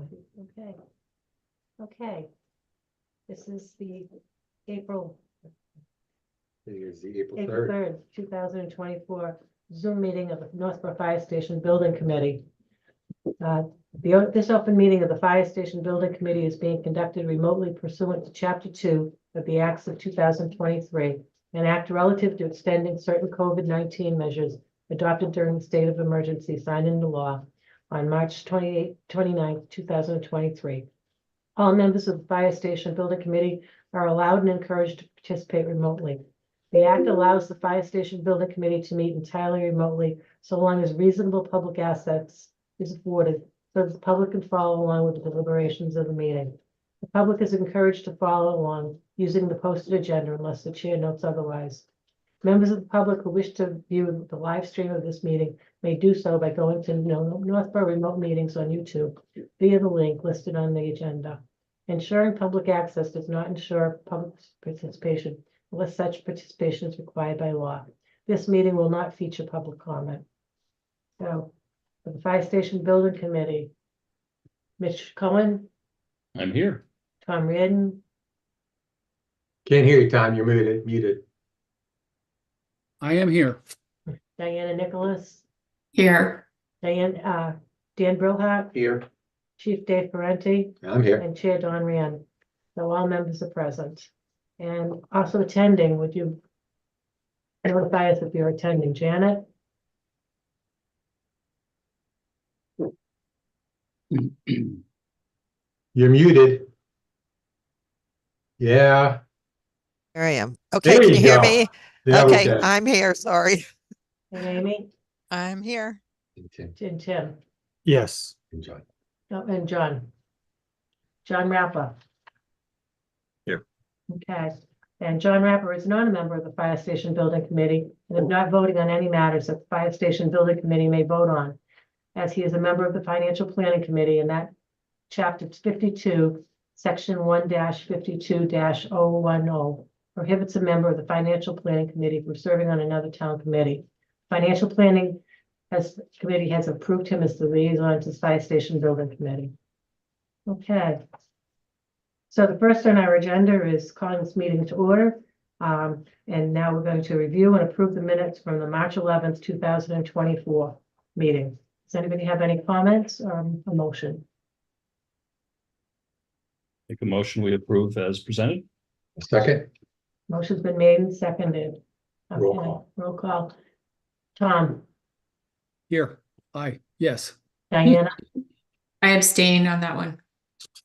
Okay. Okay. This is the April It is the April April 3rd. 3rd, 2024 Zoom meeting of the Northborough Fire Station Building Committee. This open meeting of the Fire Station Building Committee is being conducted remotely pursuant to Chapter 2 of the Acts of 2023, an act relative to extending certain COVID-19 measures adopted during the state of emergency signed into law on March 29th, 2023. All members of the Fire Station Building Committee are allowed and encouraged to participate remotely. The act allows the Fire Station Building Committee to meet entirely remotely so long as reasonable public access is afforded so that the public can follow along with the deliberations of the meeting. The public is encouraged to follow along using the posted agenda unless the chair notes otherwise. Members of the public who wish to view the live stream of this meeting may do so by going to Northborough Remote Meetings on YouTube via the link listed on the agenda. Ensuring public access does not ensure public participation unless such participation is required by law. This meeting will not feature public comment. So, for the Fire Station Building Committee, Mitch Cohen, I'm here. Tom Reardon, Can't hear you, Tom. You're muted. I am here. Diana Nicholas, Here. Dan Brillhart, Here. Chief Dave Parenti, I'm here. and Chair Don Rand. So all members are present. And also attending, would you notify us if you're attending? Janet? You're muted. Yeah. Here I am. Okay, There can you you hear go. me? Now we Okay, can. I'm here, sorry. And Amy? I'm here. And Tim? Yes. Enjoy. Oh, and John? John Rapper? Here. Okay. And John Rapper is not a member of the Fire Station Building Committee and is not voting on any matters that the Fire Station Building Committee may vote on, as he is a member of the Financial Planning Committee, and that Chapter 52, Section 1-52-010 prohibits a member of the Financial Planning Committee from serving on another town committee. Financial Planning Committee has approved him as the liaison to the Fire Station Building Committee. Okay. So the first on our agenda is calling this meeting to order. And now we're going to review and approve the minutes from the March 11th, 2024 meeting. Does anybody have any comments or a motion? Make a motion we approve as presented. Second. Motion's been made and seconded. Roll Okay, call. roll call. Tom, Here. Aye. Yes. Diana, I abstain on that one.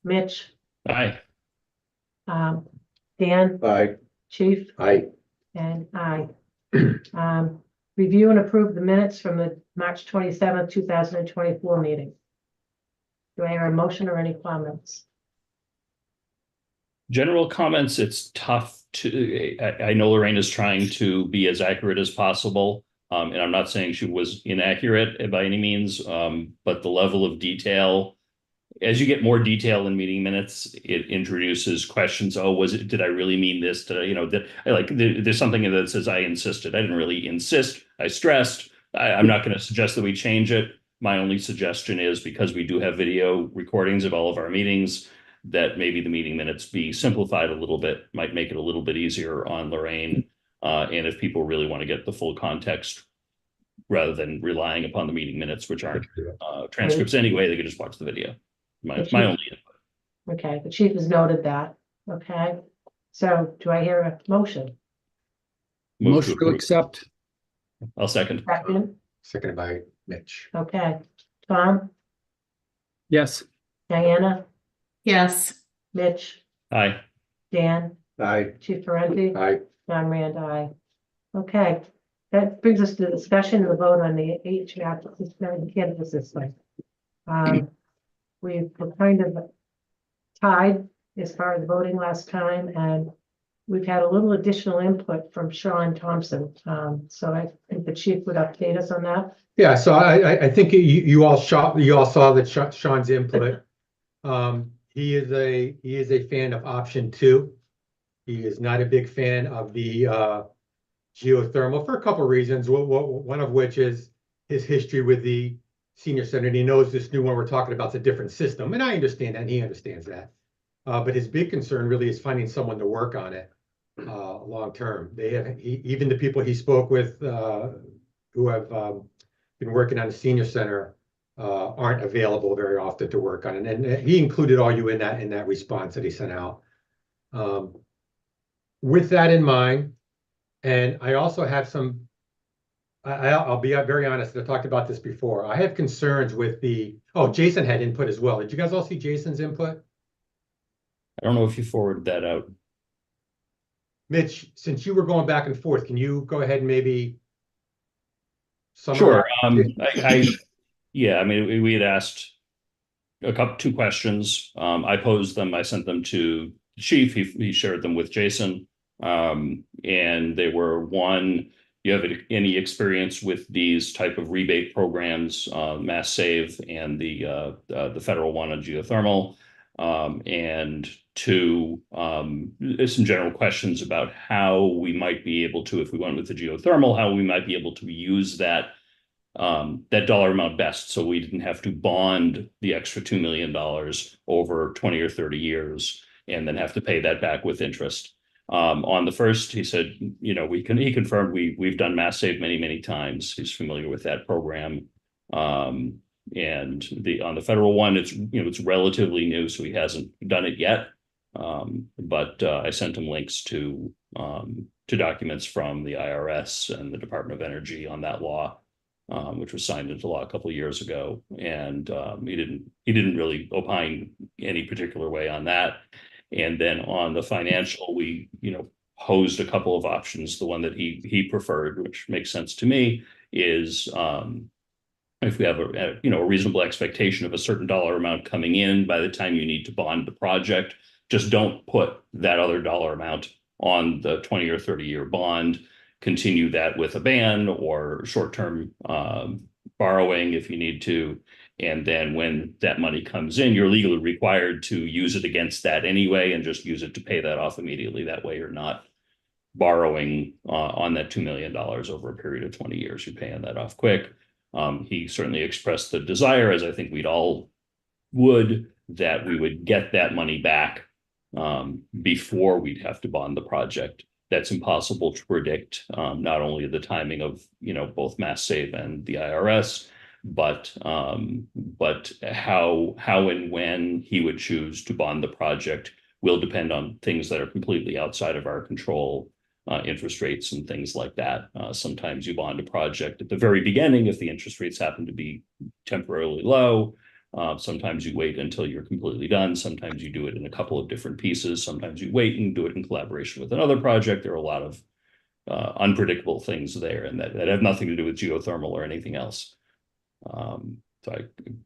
Mitch, Aye. Dan, Aye. Chief, Aye. and I. Review and approve the minutes from the March 27th, 2024 meeting. Do I hear a motion or any comments? General comments, it's tough to, I know Lorraine is trying to be as accurate as possible. And I'm not saying she was inaccurate by any means, but the level of detail, as you get more detail in meeting minutes, it introduces questions. Oh, did I really mean this? Did I, there's something that says I insisted. I didn't really insist. I stressed. I'm not going to suggest that we change it. My only suggestion is, because we do have video recordings of all of our meetings, that maybe the meeting minutes be simplified a little bit, might make it a little bit easier on Lorraine. And if people really want to get the full context, rather than relying upon the meeting minutes, which aren't transcripts anyway, they could just watch the video. My only input. Okay, the chief has noted that. Okay, so do I hear a motion? Motion to approve. accept. I'll second. Second, Seconded by Mitch. okay. Tom, Yes. Diana, Yes. Mitch, Aye. Dan, Aye. Chief Parenti, Aye. John Rand, aye. Okay, that brings us to the discussion and the vote on the HVAC cannabis system. We were kind of tied as far as voting last time, and we've had a little additional input from Sean Thompson. So I think the chief would update us on that. Yeah, so I think you all saw that Sean's input. He is a fan of option 2. He is not a big fan of the geothermal for a couple of reasons. One of which is his history with the senior center, and he knows this new one we're talking about is a different system, and I understand that, and he understands that. But his big concern really is finding someone to work on it long term. They have even the people he spoke with who have been working on the senior center aren't available very often to work on it. And he included all you in that response that he sent out. With that in mind, and I also have some, I'll be very honest, I talked about this before. I have concerns with Jason had input as well. Did you guys all see Jason's input? I don't know if you forwarded that out. Mitch, since you were going back and forth, can you go ahead and maybe Sure. summarize? Yeah, I mean, we had asked two questions. I posed them, I sent them to the chief, he shared them with Jason. And they were, one, you have any experience with these type of rebate programs, Mass Save and the federal one on geothermal. And two, some general questions about how we might be able to, if we went with the geothermal, how we might be able to use that dollar amount best, so we didn't have to bond the extra $2 million over 20 or 30 years and then have to pay that back with interest. On the first, he said, he confirmed we've done Mass Save many times. He's familiar with that program. And on the federal one, it's relatively new, so he hasn't done it yet. But I sent him links to documents from the IRS and the Department of Energy on that law, which was signed into law a couple of years ago. And he didn't really opine any particular way on that. And then on the financial, we posed a couple of options. The one that he preferred, which makes sense to me, is if we have a reasonable expectation of a certain dollar amount coming in by the time you need to bond the project, just don't put that other dollar amount on the 20 or 30-year bond. Continue that with a ban or short-term borrowing if you need to. And then when that money comes in, you're legally required to use it against that anyway, and just use it to pay that off immediately. That way you're not borrowing on that $2 million over a period of 20 years. You're paying that off quick. He certainly expressed the desire, as I think we'd all would, that we would get that money back before we'd have to bond the project. That's impossible to predict, not only the timing of both Mass Save and the IRS, but how and when he would choose to bond the project will depend on things that are completely outside of our control, interest rates and things like that. Sometimes you bond a project at the very beginning if the interest rates happen to be temporarily low. Sometimes you wait until you're completely done. Sometimes you do it in a couple of different pieces. Sometimes you wait and do it in collaboration with another project. There are a lot of unpredictable things there, and that have nothing to do with geothermal or anything else.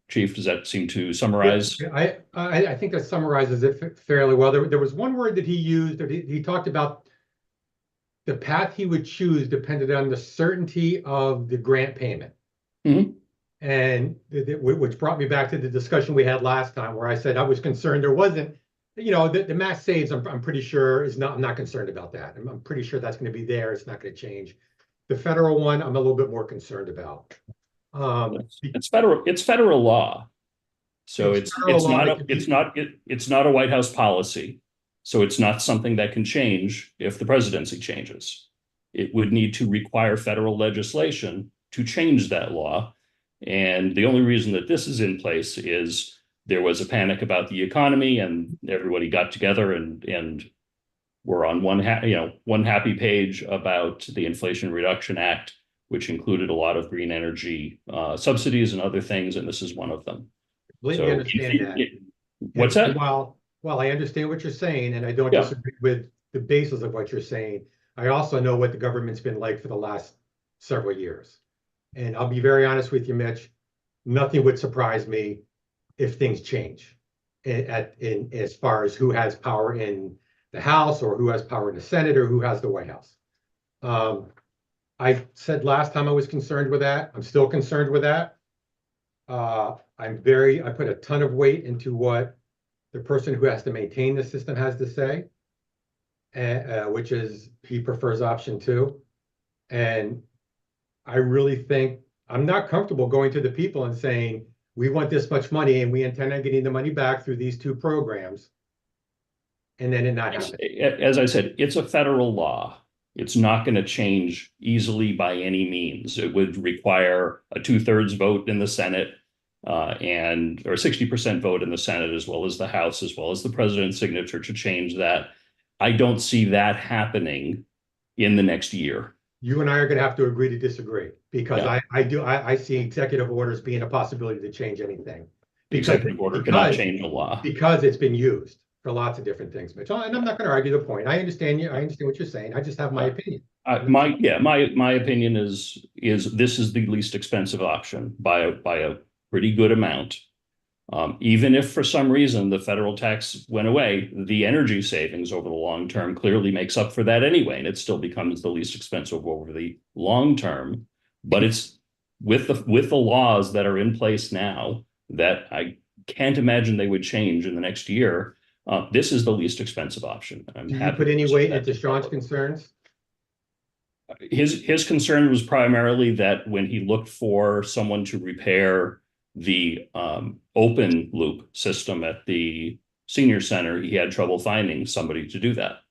Chief, does that seem to summarize? Yeah, I think that summarizes it fairly well. There was one word that he used. He talked about the path he would choose depended on the certainty of the grant payment. Mm-hmm. And which brought me back to the discussion we had last time, where I said I was concerned there wasn't, the Mass Saves. I'm pretty sure I'm not concerned about that. I'm pretty sure that's going to be there. It's not going to change. The federal one, I'm a little bit more concerned about. It's federal law, so it's not a White House policy. So it's not something that can change if the presidency changes. It would need to require federal legislation to change that law. And the only reason that this is in place is there was a panic about the economy, and everybody got together and were on one happy page about the Inflation Reduction Act, which included a lot of green energy subsidies and other things, and this is one of them. Completely understand that. What's that? Well, I understand what you're saying, and I don't disagree with the basis of what you're saying. I also know what the government's been like for the last several years. And I'll be very honest with you, Mitch, nothing would surprise me if things change in as far as who has power in the House or who has power in the Senate or who has the White House. I said last time I was concerned with that. I'm still concerned with that. I put a ton of weight into what the person who has to maintain the system has to say, which is he prefers option 2. And I really think I'm not comfortable going to the people and saying, we want this much money and we intend on getting the money back through these two programs. And then it not happen. As I said, it's a federal law. It's not going to change easily by any means. It would require a 2/3 vote in the Senate or 60% vote in the Senate, as well as the House, as well as the president's signature to change that. I don't see that happening in the next year. You and I are going to have to agree to disagree, because Yeah. I see executive orders being a possibility to change anything. Executive order cannot change a law. Because it's been used for lots of different things, Mitch. And I'm not going to argue the point. I understand you. I understand what you're saying. I just have my opinion. My opinion is this is the least expensive option by a pretty good amount. Even if for some reason the federal tax went away, the energy savings over the long term clearly makes up for that anyway, and it still becomes the least expensive over the long term. But it's with the laws that are in place now that I can't imagine they would change in the next year. This is the least expensive option. Do you put any weight into Sean's concerns? His concern was primarily that when he looked for someone to repair the open loop system at the senior center, he had trouble finding somebody to do that.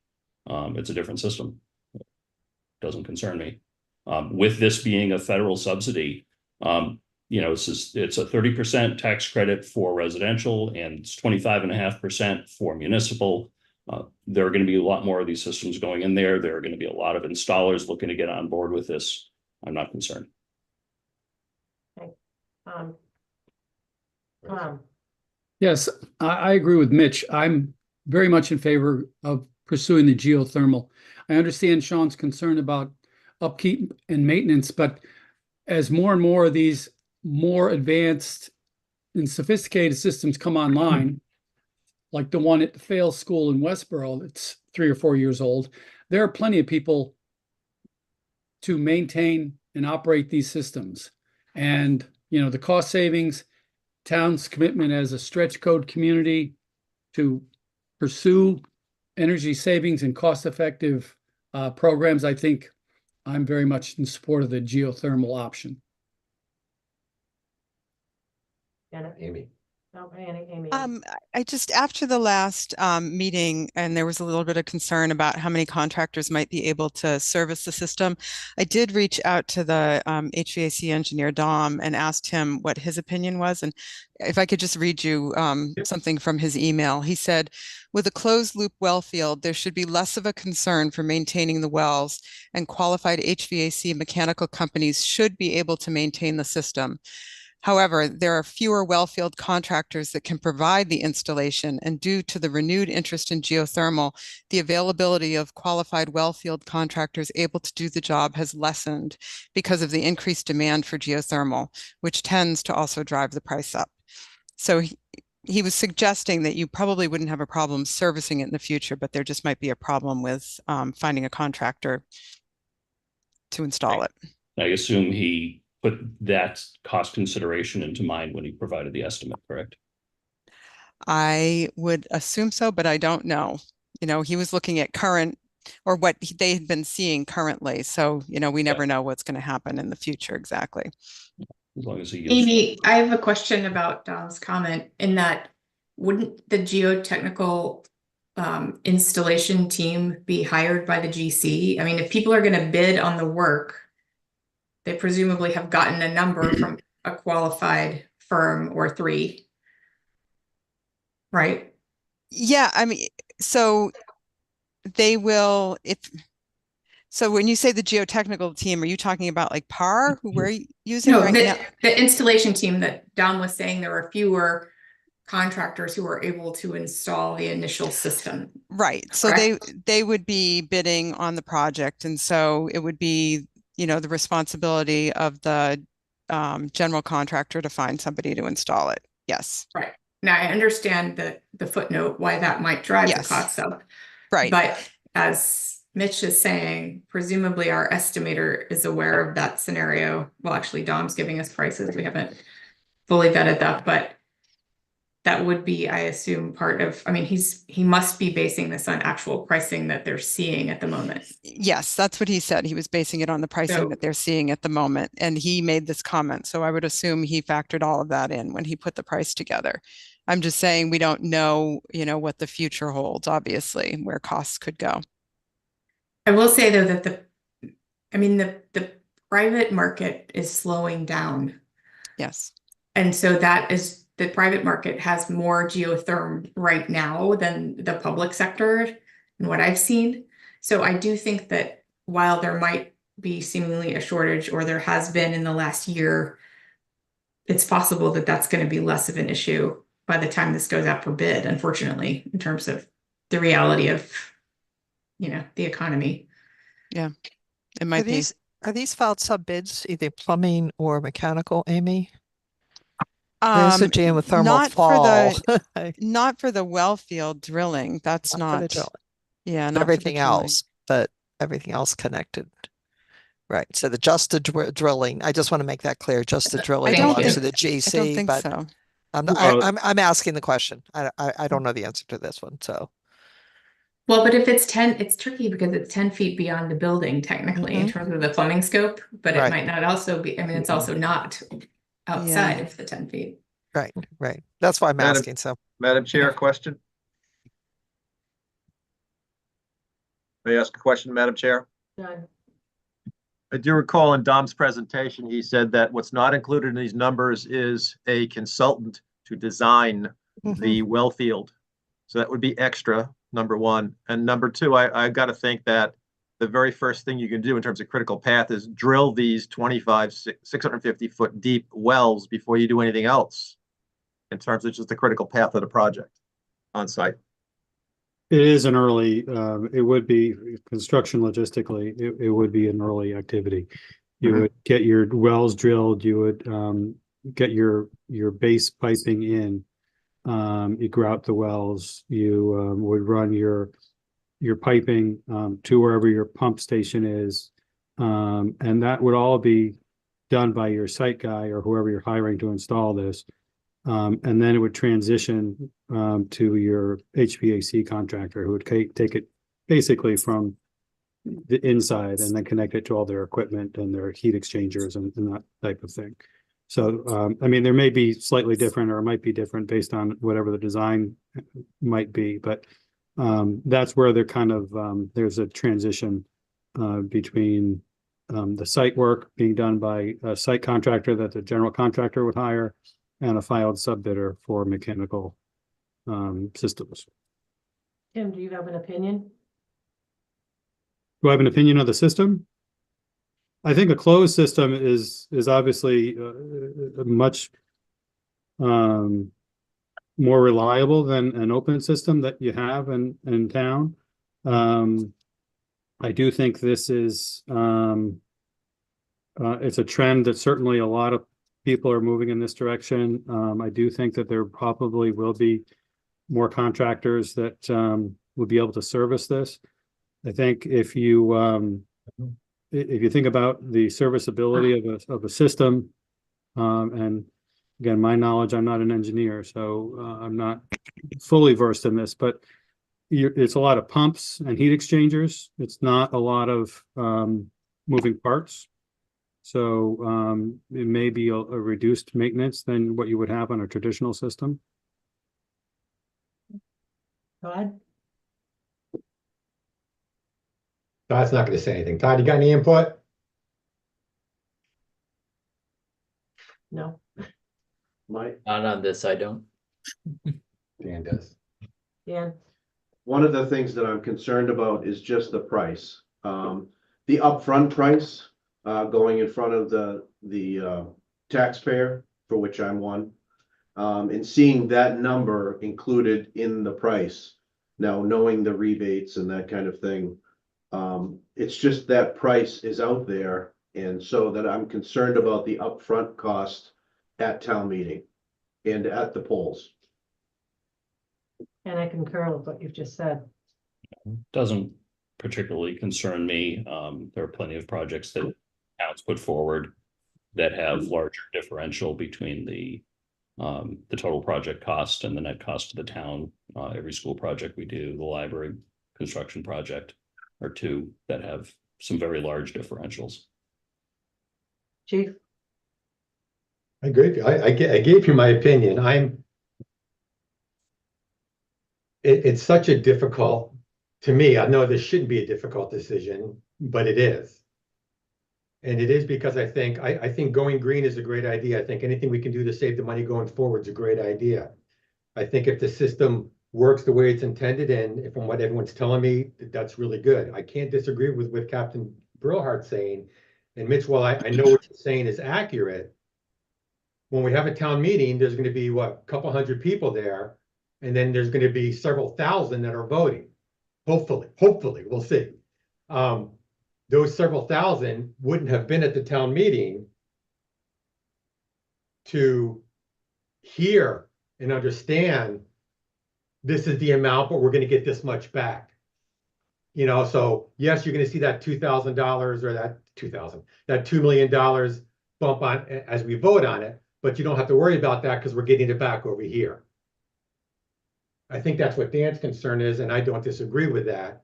It's a different system. Doesn't concern me. With this being a federal subsidy, it's a 30% tax credit for residential and it's 25.5% for municipal. There are going to be a lot more of these systems going in there. There are going to be a lot of installers looking to get on board with this. I'm not concerned. Yes, I agree with Mitch. I'm very much in favor of pursuing the geothermal. I understand Sean's concern about upkeep and maintenance, but as more and more of these more advanced and sophisticated systems come online, like the one at the Fail School in Westboro that's 3 or 4 years old, there are plenty of people to maintain and operate these systems. And, the cost savings, town's commitment as a stretch code community to pursue energy savings and cost-effective programs, I think I'm very much in support of the geothermal option. Amy. No, Amy. I just, after the last meeting, and there was a little bit of concern about how many contractors might be able to service the system, I did reach out to the HVAC engineer, Dom, and asked him what his opinion was. And if I could just read you something from his email. He said, with a closed loop well field, there should be less of a concern for maintaining the wells, and qualified HVAC mechanical companies should be able to maintain the system. However, there are fewer wellfield contractors that can provide the installation, and due to the renewed interest in geothermal, the availability of qualified wellfield contractors able to do the job has lessened because of the increased demand for geothermal, which tends to also drive the price up. So he was suggesting that you probably wouldn't have a problem servicing it in the future, but there just might be a problem with finding a contractor to install it. I assume he put that cost consideration into mind when he provided the estimate, correct? I would assume so, but I don't know. He was looking at current, or what they had been seeing currently. So, we never know what's going to happen in the future exactly. As long as he Amy, I have a question about Dom's comment in that, wouldn't the geotechnical installation team be hired by the GC? I mean, if people are going to bid on the work, they presumably have gotten a number from a qualified firm or 3, right? Yeah, I mean, so they will, so when you say the geotechnical team, are you talking about like PAR, who we're using right now? The installation team that Dom was saying, there are fewer contractors who are able to install the initial system. Right. So they would be bidding on the project. And so it would be, the responsibility of the general contractor to find somebody to install it. Yes. Right. Now I understand the footnote, why that might drive the costs up. Right. But as Mitch is saying, presumably our estimator is aware of that scenario. Well, actually, Dom's giving us prices. We haven't fully vetted that, but that would be, I assume, part of, I mean, he must be basing this on actual pricing that they're seeing at the moment. Yes, that's what he said. He was basing it on the pricing So- that they're seeing at the moment. And he made this comment. So I would assume he factored all of that in when he put the price together. I'm just saying we don't know, what the future holds, obviously, where costs could go. I will say though that the private market is slowing down. Yes. And so the private market has more geotherm right now than the public sector and what I've seen. So I do think that while there might be seemingly a shortage, or there has been in the last year, it's possible that that's going to be less of an issue by the time this goes out for bid, unfortunately, in terms of the reality of, the economy. Yeah, it might be. Are these filed sub bids, either plumbing or mechanical, Amy? There's a geothermal Not fall. not for the well field drilling. That's Not for the not, drilling. yeah, not for the Everything drilling. else, but everything else connected. Right. So just the drilling, I just want to make that clear. Just the drilling don't belongs think- to the I don't GC, think but so. I'm asking the question. I don't know the answer to this one. So Well, but if it's 10, it's tricky because it's 10 feet beyond the building technically in terms of the plumbing scope, but it Right. might not also be, I mean, it's also not outside of the 10 feet. right. That's why I'm Madam- asking. So Madam Chair, question? May I ask a question, Madam Chair? Done. I do recall in Dom's presentation, he said that what's not included in these numbers is a consultant to design the well field. So that would be extra, number one. And number two, I got to think that the very first thing you can do in terms of critical path is drill these 650-foot deep wells before you do anything else in terms of just the critical path of the project on site. It is an early, it would be construction logistically, it would be an early activity. You would get your wells drilled, you would get your base piping in. You grout the wells, you would run your piping to wherever your pump station is. And that would all be done by your site guy or whoever you're hiring to install this. And then it would transition to your HVAC contractor who would take it basically from the inside and then connect it to all their equipment and their heat exchangers and that type of thing. So, I mean, there may be slightly different or it might be different based on whatever the design might be, but that's where they're kind of, there's a transition between the site work being done by a site contractor that the general contractor would hire and a filed sub-bidder for mechanical systems. Tim, do you have an opinion? Do I have an opinion of the system? I think a closed system is obviously much more reliable than an open system that you have in town. I do think this is it's a trend that certainly a lot of people are moving in this direction. I do think that there probably will be more contractors that will be able to service this. I think if you think about the serviceability of a system, and again, my knowledge, I'm not an engineer, so I'm not fully versed in this, but it's a lot of pumps and heat exchangers. It's not a lot of moving parts. So it may be a reduced maintenance than what you would have on a traditional system. Todd? Todd's not going to say anything. Todd, you got any input? No. Not on this, I don't. Dan does. Dan? One of the things that I'm concerned about is just the price. The upfront price going in front of the taxpayer, for which I'm one, and seeing that number included in the price. Now, knowing the rebates and that kind of thing, it's just that price is out there, and so that I'm concerned about the upfront cost at town meeting and at the polls. And I concur with what you've just said. Doesn't particularly concern me. There are plenty of projects that towns put forward that have larger differential between the the total project cost and the net cost to the town. Every school project we do, the library construction project, are two that have some very large differentials. Chief? I agree. I gave you my opinion. It's such a difficult, to me, I know this shouldn't be a difficult decision, but it is. And it is because I think going green is a great idea. I think anything we can do to save the money going forward is a great idea. I think if the system works the way it's intended, and from what everyone's telling me, that's really good. I can't disagree with Captain Brillhart saying, and Mitch, while I know what you're saying is accurate, when we have a town meeting, there's going to be a couple hundred people there, and then there's going to be several thousand that are voting. Hopefully, we'll see. Those several thousand wouldn't have been at the town meeting to hear and understand this is the amount, but we're going to get this much back. You know, so yes, you're going to see that $2,000 or that $2 million bump on as we vote on it, but you don't have to worry about that because we're getting it back over here. I think that's what Dan's concern is, and I don't disagree with that.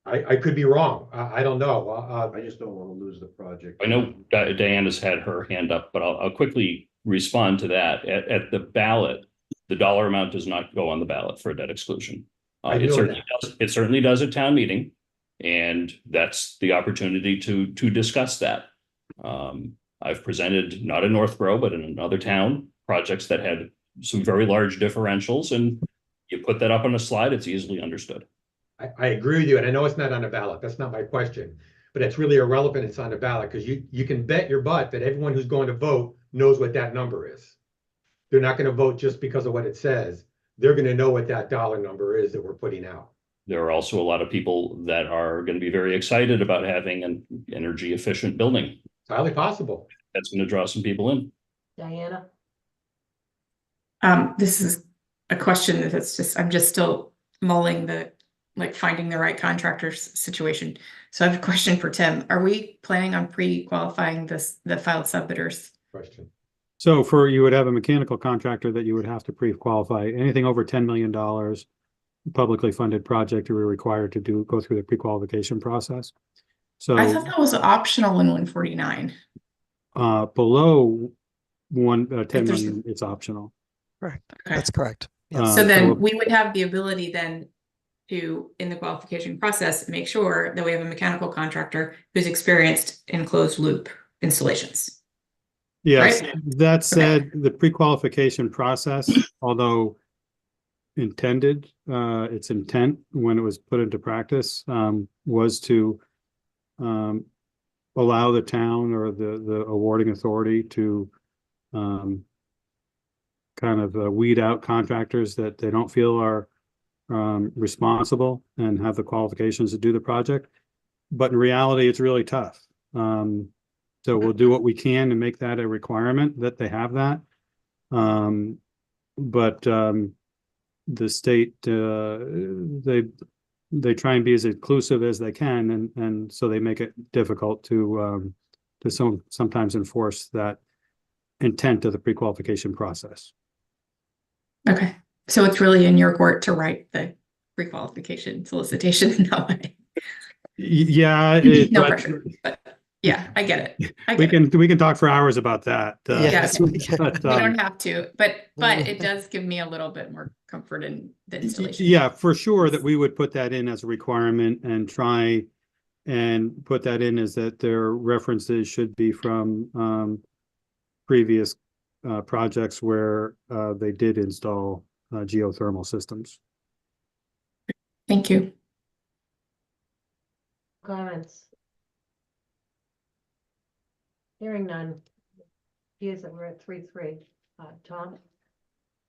I could be wrong. I don't know. I just don't want to lose the project. I know Diana's had her hand up, but I'll quickly respond to that. At the ballot, the dollar amount does not go on the ballot for a debt exclusion. It certainly does at town meeting, and that's the opportunity to discuss that. I've presented, not in Northborough, but in another town, projects that had some very large differentials, and you put that up on a slide, it's easily understood. I agree with you, and I know it's not on a ballot. That's not my question, but it's really irrelevant it's on a ballot because you can bet your butt that everyone who's going to vote knows what that number is. They're not going to vote just because of what it says. They're going to know what that dollar number is that we're putting out. There are also a lot of people that are going to be very excited about having an energy efficient building. It's highly possible. That's going to draw some people in. Diana? This is a question I'm just still mulling finding the right contractors situation. So I have a question for Tim. Are we planning on pre-qualifying the filed subbidders? Question. So you would have a mechanical contractor that you would have to pre-qualify. Anything over $10 million publicly funded project, you were required to go through the pre-qualification process. So I thought that was optional in 149. Below 10 million, it's optional. Correct. Okay. That's correct. So then we would have the ability then to, in the qualification process, make sure that we have a mechanical contractor who's experienced in closed loop installations. Yes, right? that said, the pre-qualification process, although intended, its intent when it was put into practice was to allow the town or the awarding authority to kind of weed out contractors that they don't feel are responsible and have the qualifications to do the project. But in reality, it's really tough. So we'll do what we can to make that a requirement that they have that. But the state, they try and be as inclusive as they can, and so they make it difficult to sometimes enforce that intent of the pre-qualification process. Okay. So it's really in your court to write the pre-qualification solicitation in that way. Yeah. No pressure, but yeah, I get it. We can talk for hours about that. Yes, we but, don't have to, but it does give me a little bit more comfort in the installation. Yeah, for sure that we would put that in as a requirement and try and put that in as that their references should be from previous projects where they did install geothermal systems. Thank you. Comments? Hearing none. Here's that we're at 3-3. Tom?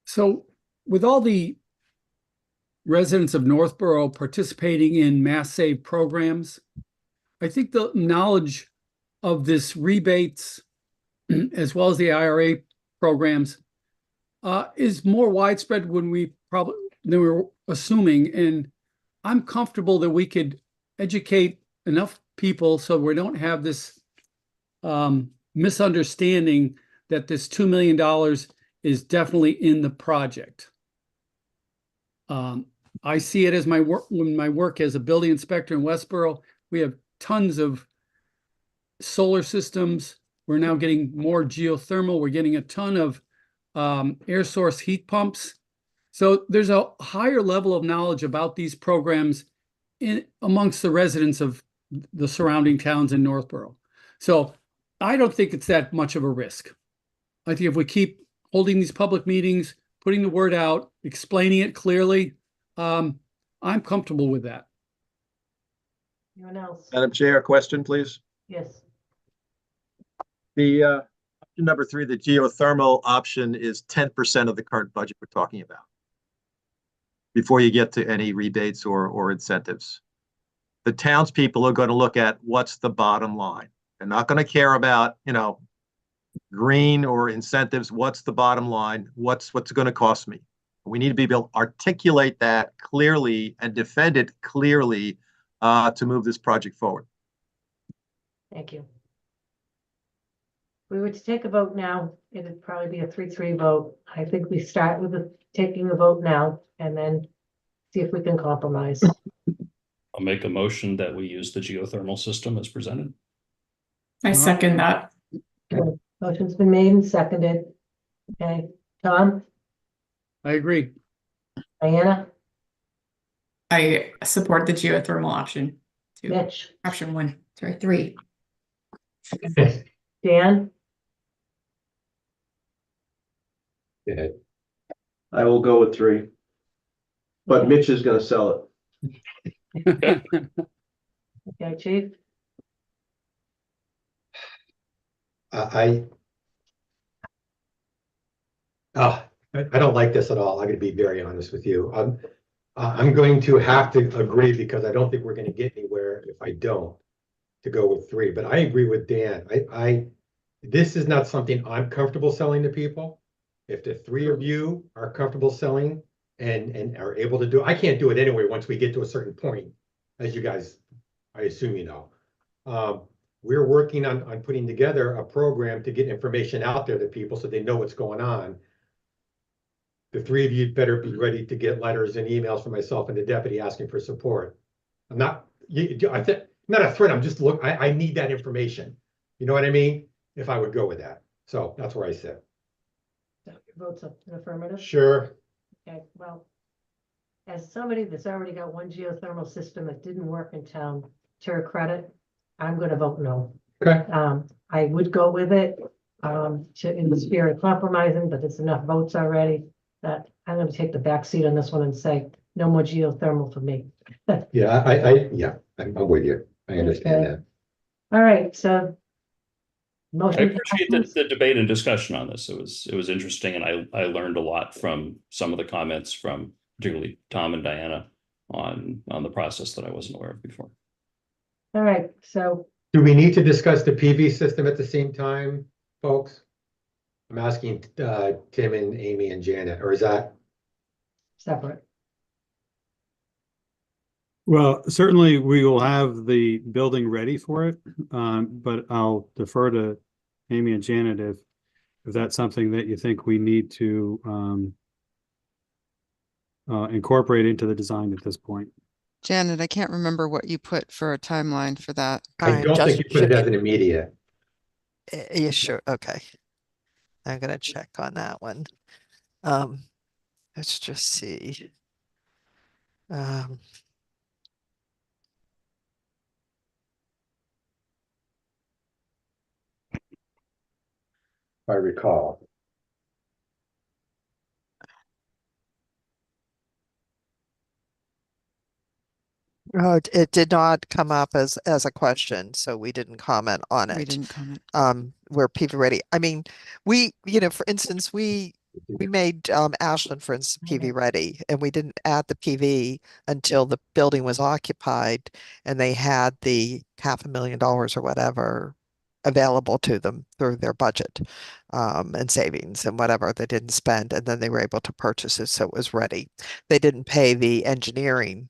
So with all the residents of Northborough participating in mass save programs, I think the knowledge of this rebates as well as the IRA programs is more widespread than we were assuming. And I'm comfortable that we could educate enough people so we don't have this misunderstanding that this $2 million is definitely in the project. I see it as my work as a building inspector in Westboro. We have tons of solar systems. We're now getting more geothermal. We're getting a ton of air source heat pumps. So there's a higher level of knowledge about these programs amongst the residents of the surrounding towns in Northborough. So I don't think it's that much of a risk. I think if we keep holding these public meetings, putting the word out, explaining it clearly, I'm comfortable with that. Anyone else? Madam Chair, question, please. Yes. The option number 3, the geothermal option is 10% of the current budget we're talking about, before you get to any rebates or incentives. The townspeople are going to look at what's the bottom line. They're not going to care about, green or incentives. What's the bottom line? What's it going to cost me? We need to be able to articulate that clearly and defend it clearly to move this project forward. Thank you. If we were to take a vote now, it'd probably be a 3-3 vote. I think we start with taking a vote now and then see if we can compromise. I'll make a motion that we use the geothermal system as presented. I second that. Motion's been made and seconded. Okay, Tom, I agree. Diana, I support the geothermal option. Mitch, Option 1, sorry, 3. Dan, Yeah. I will go with 3. But Mitch is gonna sell it. okay, Chief, I don't like this at all. I'm going to be very honest with you. I'm going to have to agree because I don't think we're going to get anywhere if I don't to go with 3. But I agree with Dan. This is not something I'm comfortable selling to people. If the 3 of you are comfortable selling and are able to do, I can't do it anyway once we get to a certain point, as you guys, I assume you know. We're working on putting together a program to get information out there to people so they know what's going on. The 3 of you better be ready to get letters and emails from myself and the deputy asking for support. I'm not a threat. I'm just I need that information. You know what I mean? If I would go with that. So that's where I sit. your vote's an affirmative. Sure. Okay, well, as somebody that's already got one geothermal system that didn't work in town, to her credit, I'm gonna vote no. Okay. I would go with it, in the spirit of compromising, but there's enough votes already that I'm gonna take the back seat on this one and say, no more geothermal for me. Yeah, I'm with you. I understand Okay. that. All right, so. I Motion appreciate the debate and discussion on this. It was interesting, and I learned a lot from some of the comments from particularly Tom and Diana on the process that I wasn't aware of before. All right, so Do we need to discuss the PV system at the same time, folks? I'm asking Tim and Amy and Janet, or is that? separate. Well, certainly we will have the building ready for it, but I'll defer to Amy and Janet if that's something that you think we need to incorporate into the design at this point. Janet, I can't remember what you put for a timeline for that. I don't think you put it as an immediate. Yeah, sure. Okay. I'm gonna check on that one. Let's just see. If I recall. It did not come up as a question, so we didn't comment on We it. didn't comment. We're PV ready. I mean, for instance, we made Ashland, for instance, PV ready, and we didn't add the PV until the building was occupied and they had the $500,000 or whatever available to them through their budget and savings and whatever they didn't spend, and then they were able to purchase it, so it was ready. They didn't pay the engineering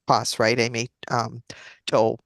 costs, right, Amy? Till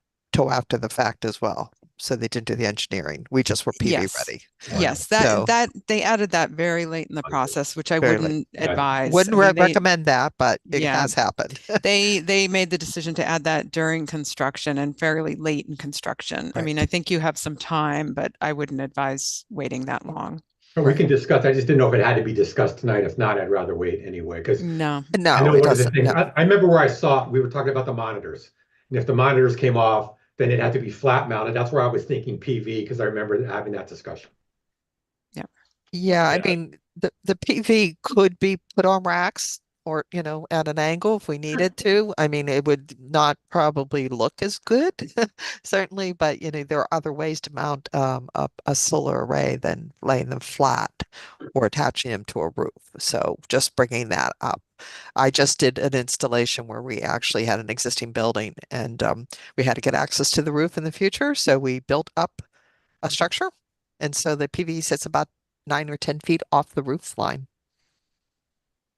after the fact as well. so they didn't do the engineering. We just were PV Yes. ready. Yes, So- that they added that very late in the process, which I Very late. wouldn't Right. advise. Wouldn't I mean, recommend that, but it Yeah. has happened. they made the decision to add that during construction and fairly late in construction. I mean, I think you have some time, but I wouldn't advise waiting that long. But we can discuss, I just didn't know if it had to be discussed tonight. If not, I'd rather wait anyway, because No. I No, know it one of the doesn't. things, No. I remember where I saw, we were talking about the monitors. And if the monitors came off, then it had to be flat mounted. That's where I was thinking PV, because I remember having that discussion. Yeah, I Yeah. mean, the PV could be put on racks or, you know, at an angle if we needed to. I mean, it would not probably look as good, certainly, but you know, there are other ways to mount a solar array than laying them flat or attaching them to a roof. So just bringing that up. I just did an installation where we actually had an existing building and we had to get access to the roof in the future. So we built up a structure. And so the PV sits about 9 or 10 feet off the roof line.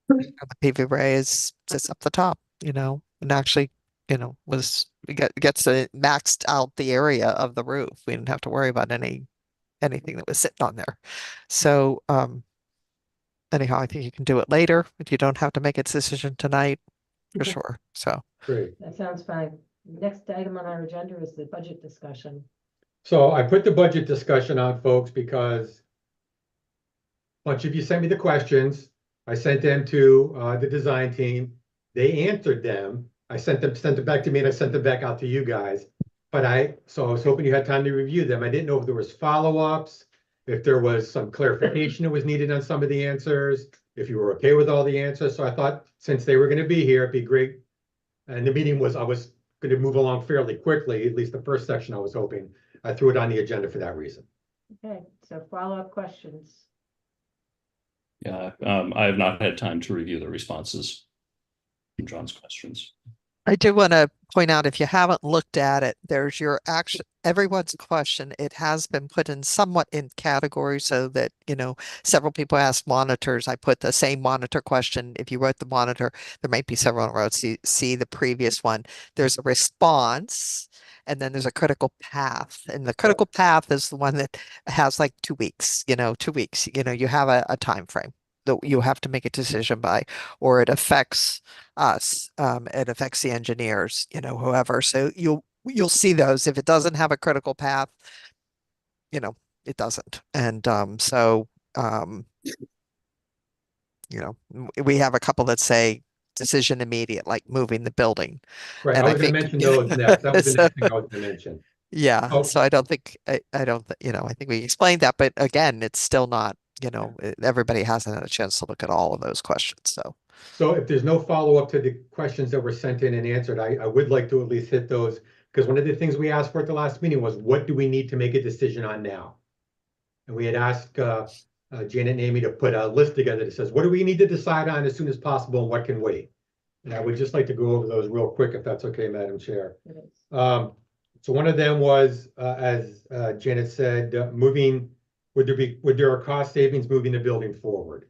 The PV array sits up the top, you know, and actually, you know, gets maxed out the area of the roof. We didn't have to worry about anything that was sitting on there. So anyhow, I think you can do it later if you don't have to make a decision tonight for Okay. sure. So Great. That sounds fine. Next item on our agenda is the budget discussion. So I put the budget discussion on, folks, because a bunch of you sent me the questions. I sent them to the design team. They answered them. I sent them back to me, and I sent them back out to you guys. So I was hoping you had time to review them. I didn't know if there was follow-ups, if there was some clarification that was needed on some of the answers, if you were okay with all the answers. So I thought since they were going to be here, it'd be great. And the meeting was, I was going to move along fairly quickly, at least the first section I was hoping. I threw it on the agenda for that reason. Okay, so follow-up questions. Yeah, I have not had time to review the responses from John's questions. I do want to point out, if you haven't looked at it, there's your action, everyone's question. It has been put in somewhat in categories so that, you know, several people asked monitors. I put the same monitor question. If you wrote the monitor, there might be several in a row. See the previous one. There's a response, and then there's a critical path. And the critical path is the one that has like 2 weeks, you know, 2 weeks, you know, you have a time frame that you have to make a decision by, or it affects us, it affects the engineers, you know, whoever. So you'll see those. If it doesn't have a critical path, you know, it doesn't. And you know, we have a couple that say decision immediate, like moving the building. Right, And I I was going to think mention those next. That was the so- next thing I was going to mention. yeah, Oh. so I don't think I don't you know, I think we explained that, but again, it's still not, you know, everybody hasn't had a chance to look at all of those questions. So if there's no follow-up to the questions that were sent in and answered, I would like to at least hit those, because one of the things we asked for at the last meeting was, what do we need to make a decision on now? And we had asked Janet and Amy to put a list together that says, what do we need to decide on as soon as possible and what can wait? And I would just like to go over those real quick, if that's okay, Madam Chair. It is. So one of them was, as Janet said, would there are cost savings moving the building forward?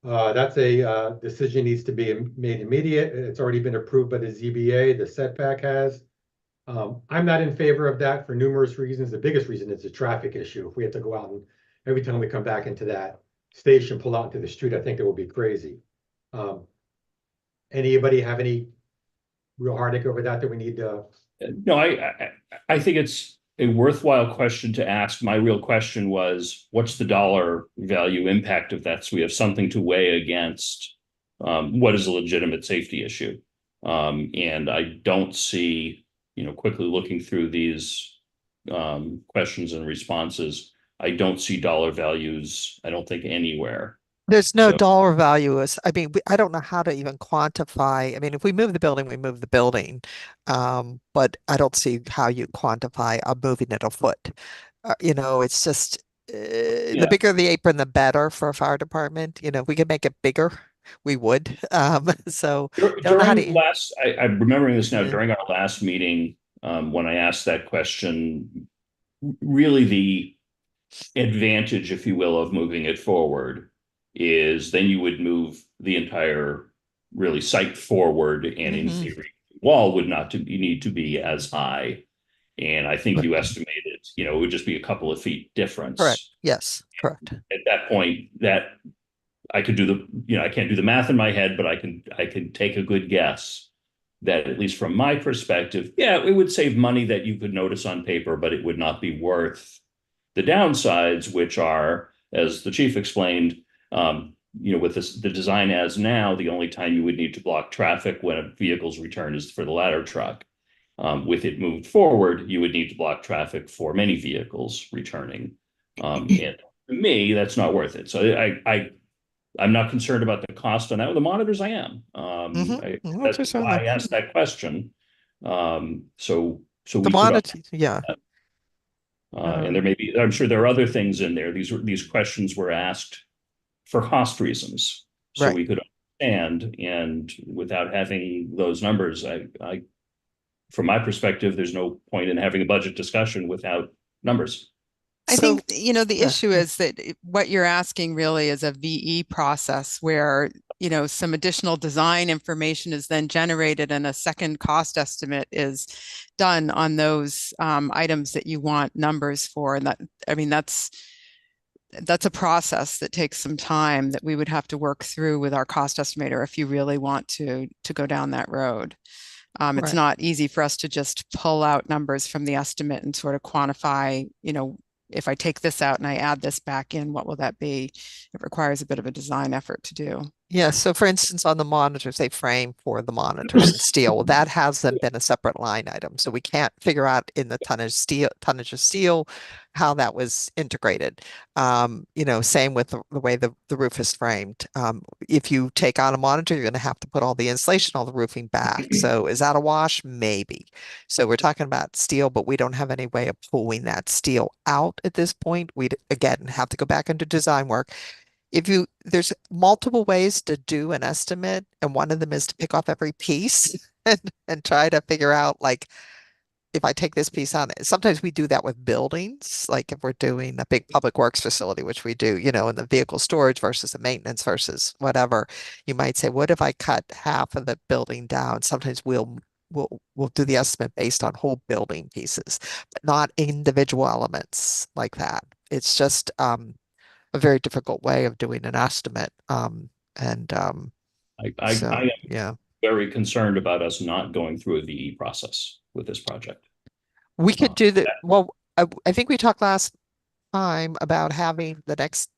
That's a decision needs to be made immediate. It's already been approved by the ZBA, the setback has. I'm not in favor of that for numerous reasons. The biggest reason is a traffic issue. If we have to go out and every time we come back into that station, pull out into the street, I think it will be crazy. Anybody have any real heartache over that we need to? No, I think it's a worthwhile question to ask. My real question was, what's the dollar value impact of that? So we have something to weigh against what is a legitimate safety issue. And I don't see, you know, quickly looking through these questions and responses, I don't see dollar values, I don't think anywhere. There's no So- dollar value. I mean, I don't know how to even quantify. I mean, if we move the building, we move the building. But I don't see how you quantify moving it a foot. You know, it's just the Yeah. bigger the apron, the better for a fire department. You know, if we could make it bigger, we would. So don't know how During to- last, I'm remembering this now, Yeah. during our last meeting, when I asked that question, really the advantage, if you will, of moving it forward is then you would move the entire really site forward, and in Mhm. theory, the wall would not to need to be as high. And I think you estimated it would just be a couple of feet difference. Correct. Yes, correct. At that point, that I could do I can't do the math in my head, but I can take a good guess that, at least from my perspective, yeah, it would save money that you could notice on paper, but it would not be worth the downsides, which are, as the chief explained, with the design as now, the only time you would need to block traffic when a vehicle's return is for the ladder truck. With it moved forward, you would need to block traffic for many vehicles returning. And to me, that's not worth it. So I'm not concerned about the cost on that. With the monitors, I am. That's why I asked that question. So The we could, monitor, yeah. and there may be, I'm sure there are other things in there. These questions were asked for cost reasons, so Right. we could understand. And without having those numbers, I, from my perspective, there's no point in having a budget discussion without numbers. I think, the yeah. issue is that what you're asking really is a VE process where, some additional design information is then generated and a second cost estimate is done on those items that you want numbers for. And that's a process that takes some time that we would have to work through with our cost estimator if you really want to go down that road. It's Right. not easy for us to just pull out numbers from the estimate and sort of quantify, if I take this out and I add this back in, what will that be? It requires a bit of a design effort to do. Yeah, so for instance, on the monitors, they frame for the monitors in steel. That hasn't been a separate line item. So we can't figure out in the tonnage of steel how that was integrated. Same with the way the roof is framed. If you take on a monitor, you're going to have to put all the insulation, all the roofing back. So is that a wash? Maybe. So we're talking about steel, but we don't have any way of pulling that steel out at this point. We'd again have to go back into design work. There's multiple ways to do an estimate, and one of them is to pick off every piece and try to figure out, like, if I take this piece on, sometimes we do that with buildings, like if we're doing a big public works facility, which we do, in the vehicle storage versus the maintenance versus whatever. You might say, what if I cut half of the building down? Sometimes we'll do the estimate based on whole building pieces, but not individual elements like that. It's just a very difficult way of doing an estimate. I am Yeah, very concerned about us not going through a VE process with this project. we could do the, well, I think we talked last time about having the next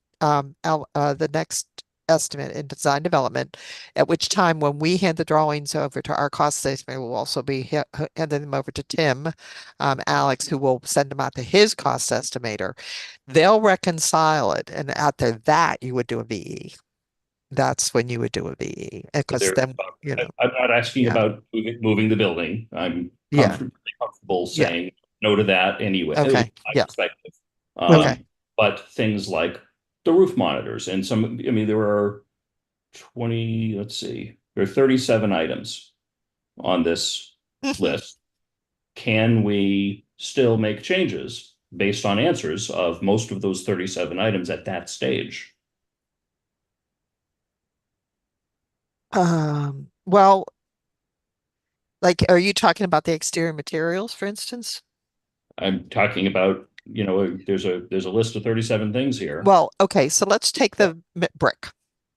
estimate in design development, at which time when we hand the drawings over to our cost estimator, we'll also be handing them over to Tim, Alex, who will send them out to his cost estimator. They'll reconcile it, and after that, you would do a VE. That's when you would do a VE, because then, I'm not asking about moving the building. I'm comfortable saying no to that anyway. Okay. Perspective. Okay. But things like the roof monitors and there are 37 items on this list. Can we still make changes based on answers of most of those 37 items at that stage? Well, like, are you talking about the exterior materials, for instance? I'm talking about, there's a list of 37 things here. Well, okay, so let's take the brick.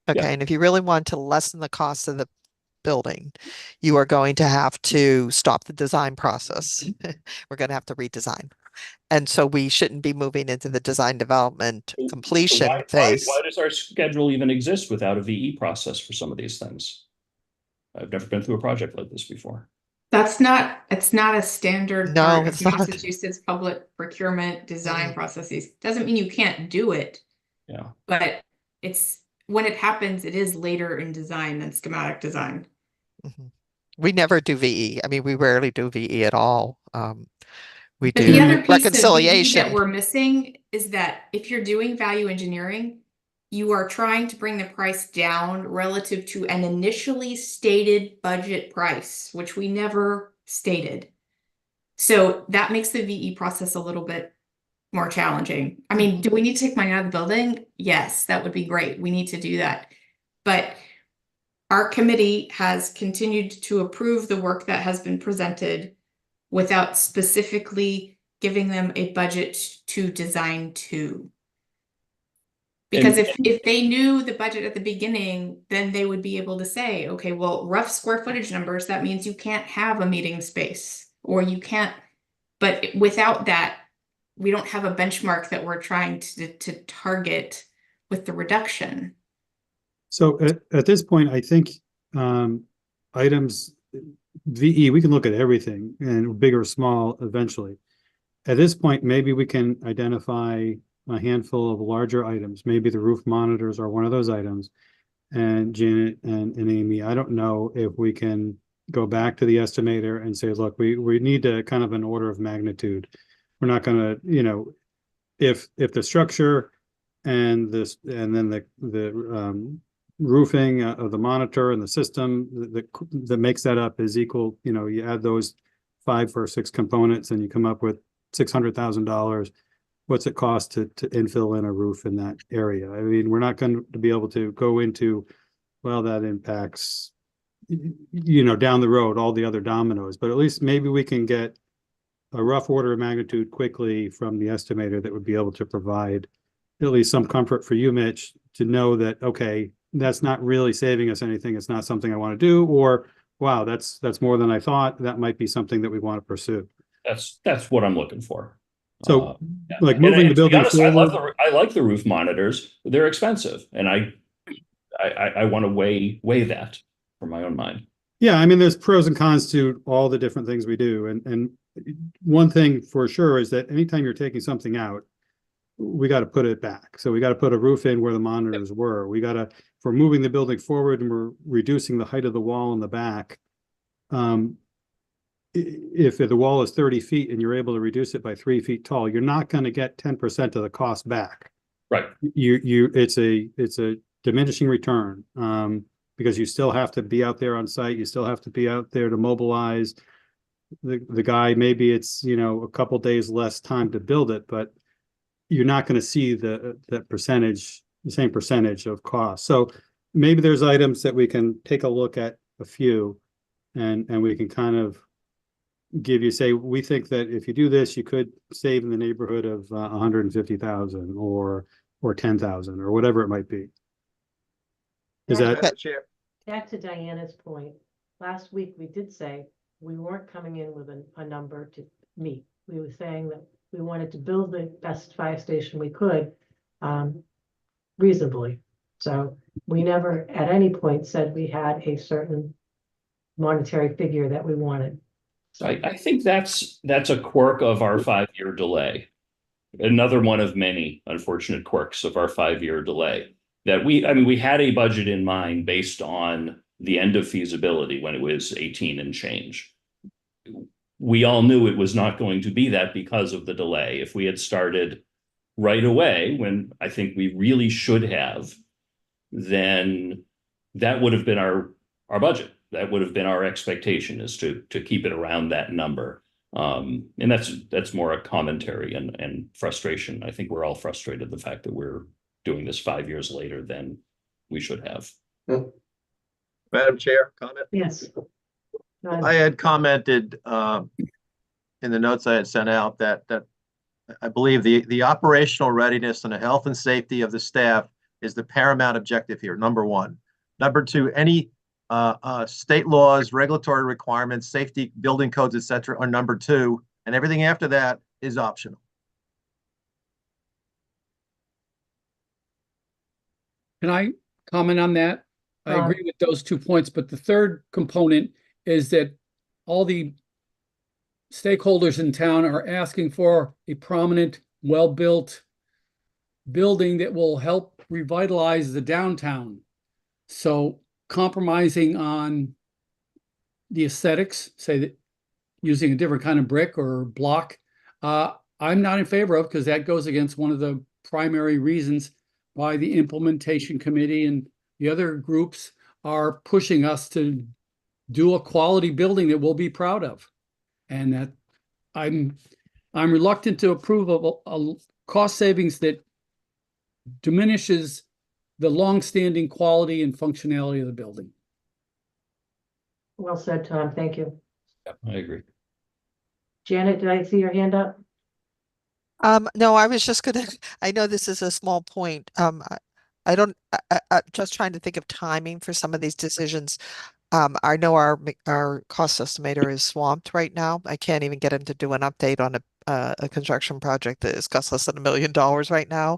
Okay, Yeah. and if you really want to lessen the cost of the building, you are going to have to stop the design process. We're going to have to redesign. And so we shouldn't be moving into the design development completion phase. Why does our schedule even exist without a VE process for some of these things? I've never been through a project like this before. It's not a standard No, part it's of not. Massachusetts public procurement design processes. Doesn't mean you can't do it. Yeah. But when it happens, it is later in design than schematic design. We never do VE. I mean, we rarely do VE at all. We But do the other piece reconciliation. of VE that we're missing is that if you're doing value engineering, you are trying to bring the price down relative to an initially stated budget price, which we never stated. So that makes the VE process a little bit more challenging. I mean, do we need to take money out of the building? Yes, that would be great. We need to do that. But our committee has continued to approve the work that has been presented without specifically giving them a budget to design to. Because if they knew the budget at the beginning, then they would be able to say, okay, well, rough square footage numbers, that means you can't have a meeting space, or you can't, but without that, we don't have a benchmark that we're trying to target with the reduction. So at this point, I think items VE, we can look at everything, and big or small eventually. At this point, maybe we can identify a handful of larger items. Maybe the roof monitors are one of those items. And Janet and Amy, I don't know if we can go back to the estimator and say, look, we need to kind of an order of magnitude. We're not going to, you know, if the structure and this, and then the roofing of the monitor and the system that makes that up is equal, you know, you add those 5 or 6 components and you come up with $600,000. What's it cost to infill in a roof in that area? I mean, we're not going to be able to go into, well, that impacts, you know, down the road, all the other dominoes, but at least maybe we can get a rough order of magnitude quickly from the estimator that would be able to provide at least some comfort for you, Mitch, to know that, okay, that's not really saving us anything. It's not something I want to do, or, wow, that's more than I thought. That might be something that we want to pursue. That's what I'm looking for. So, Yeah. like moving the building forward. I like the roof monitors. They're expensive, and I want to weigh that for my own mind. Yeah, I mean, there's pros and cons to all the different things we do, and one thing for sure is that anytime you're taking something out, we got to put it back. So we got to put a roof in where the monitors were. We got to, if we're moving the building forward and we're reducing the height of the wall in the back. If the wall is 30 feet and you're able to reduce it by 3 feet tall, you're not going to get 10% of the cost back. Right. It's a diminishing return, because you still have to be out there on site. You still have to be out there to mobilize the guy. Maybe it's, you know, a couple days less time to build it, but you're not going to see the same percentage of cost. So maybe there's items that we can take a look at, a few, and we can kind of give you, say, we think that if you do this, you could save in the neighborhood of 150,000 or 10,000 or whatever it might be. Is that Madam Chair? Back to Diana's point, last week we did say we weren't coming in with a number to meet. We were saying that we wanted to build the best fire station we could reasonably. So we never at any point said we had a certain monetary figure that we wanted. So I think that's a quirk of our 5-year delay. Another one of many unfortunate quirks of our 5-year delay. That we had a budget in mind based on the end of feasibility when it was 18 and change. We all knew it was not going to be that because of the delay. If we had started right away, when I think we really should have, then that would have been our budget. That would have been our expectation, is to keep it around that number. And that's more a commentary and frustration. I think we're all frustrated the fact that we're doing this 5 years later than we should have. Madam Chair, comment? yes. I had commented in the notes I had sent out that I believe the operational readiness and the health and safety of the staff is the paramount objective here, number one. Number two, any state laws, regulatory requirements, safety, building codes, etc., are number two, and everything after that is optional. Can I comment on that? I agree with those 2 points, but the third component is that all the stakeholders in town are asking for a prominent, well-built building that will help revitalize the downtown. So compromising on the aesthetics, say that using a different kind of brick or block, I'm not in favor of, because that goes against one of the primary reasons why the implementation committee and the other groups are pushing us to do a quality building that we'll be proud of. And that I'm reluctant to approve of a cost savings that diminishes the long-standing quality and functionality of the building. Well said, Tom. Thank you. Yeah, I agree. Janet, did I see your hand up? No, I was just gonna, I know this is a small point. I don't, just trying to think of timing for some of these decisions. I know our cost estimator is swamped right now. I can't even get him to do an update on a construction project that has cost less than $1 million right now.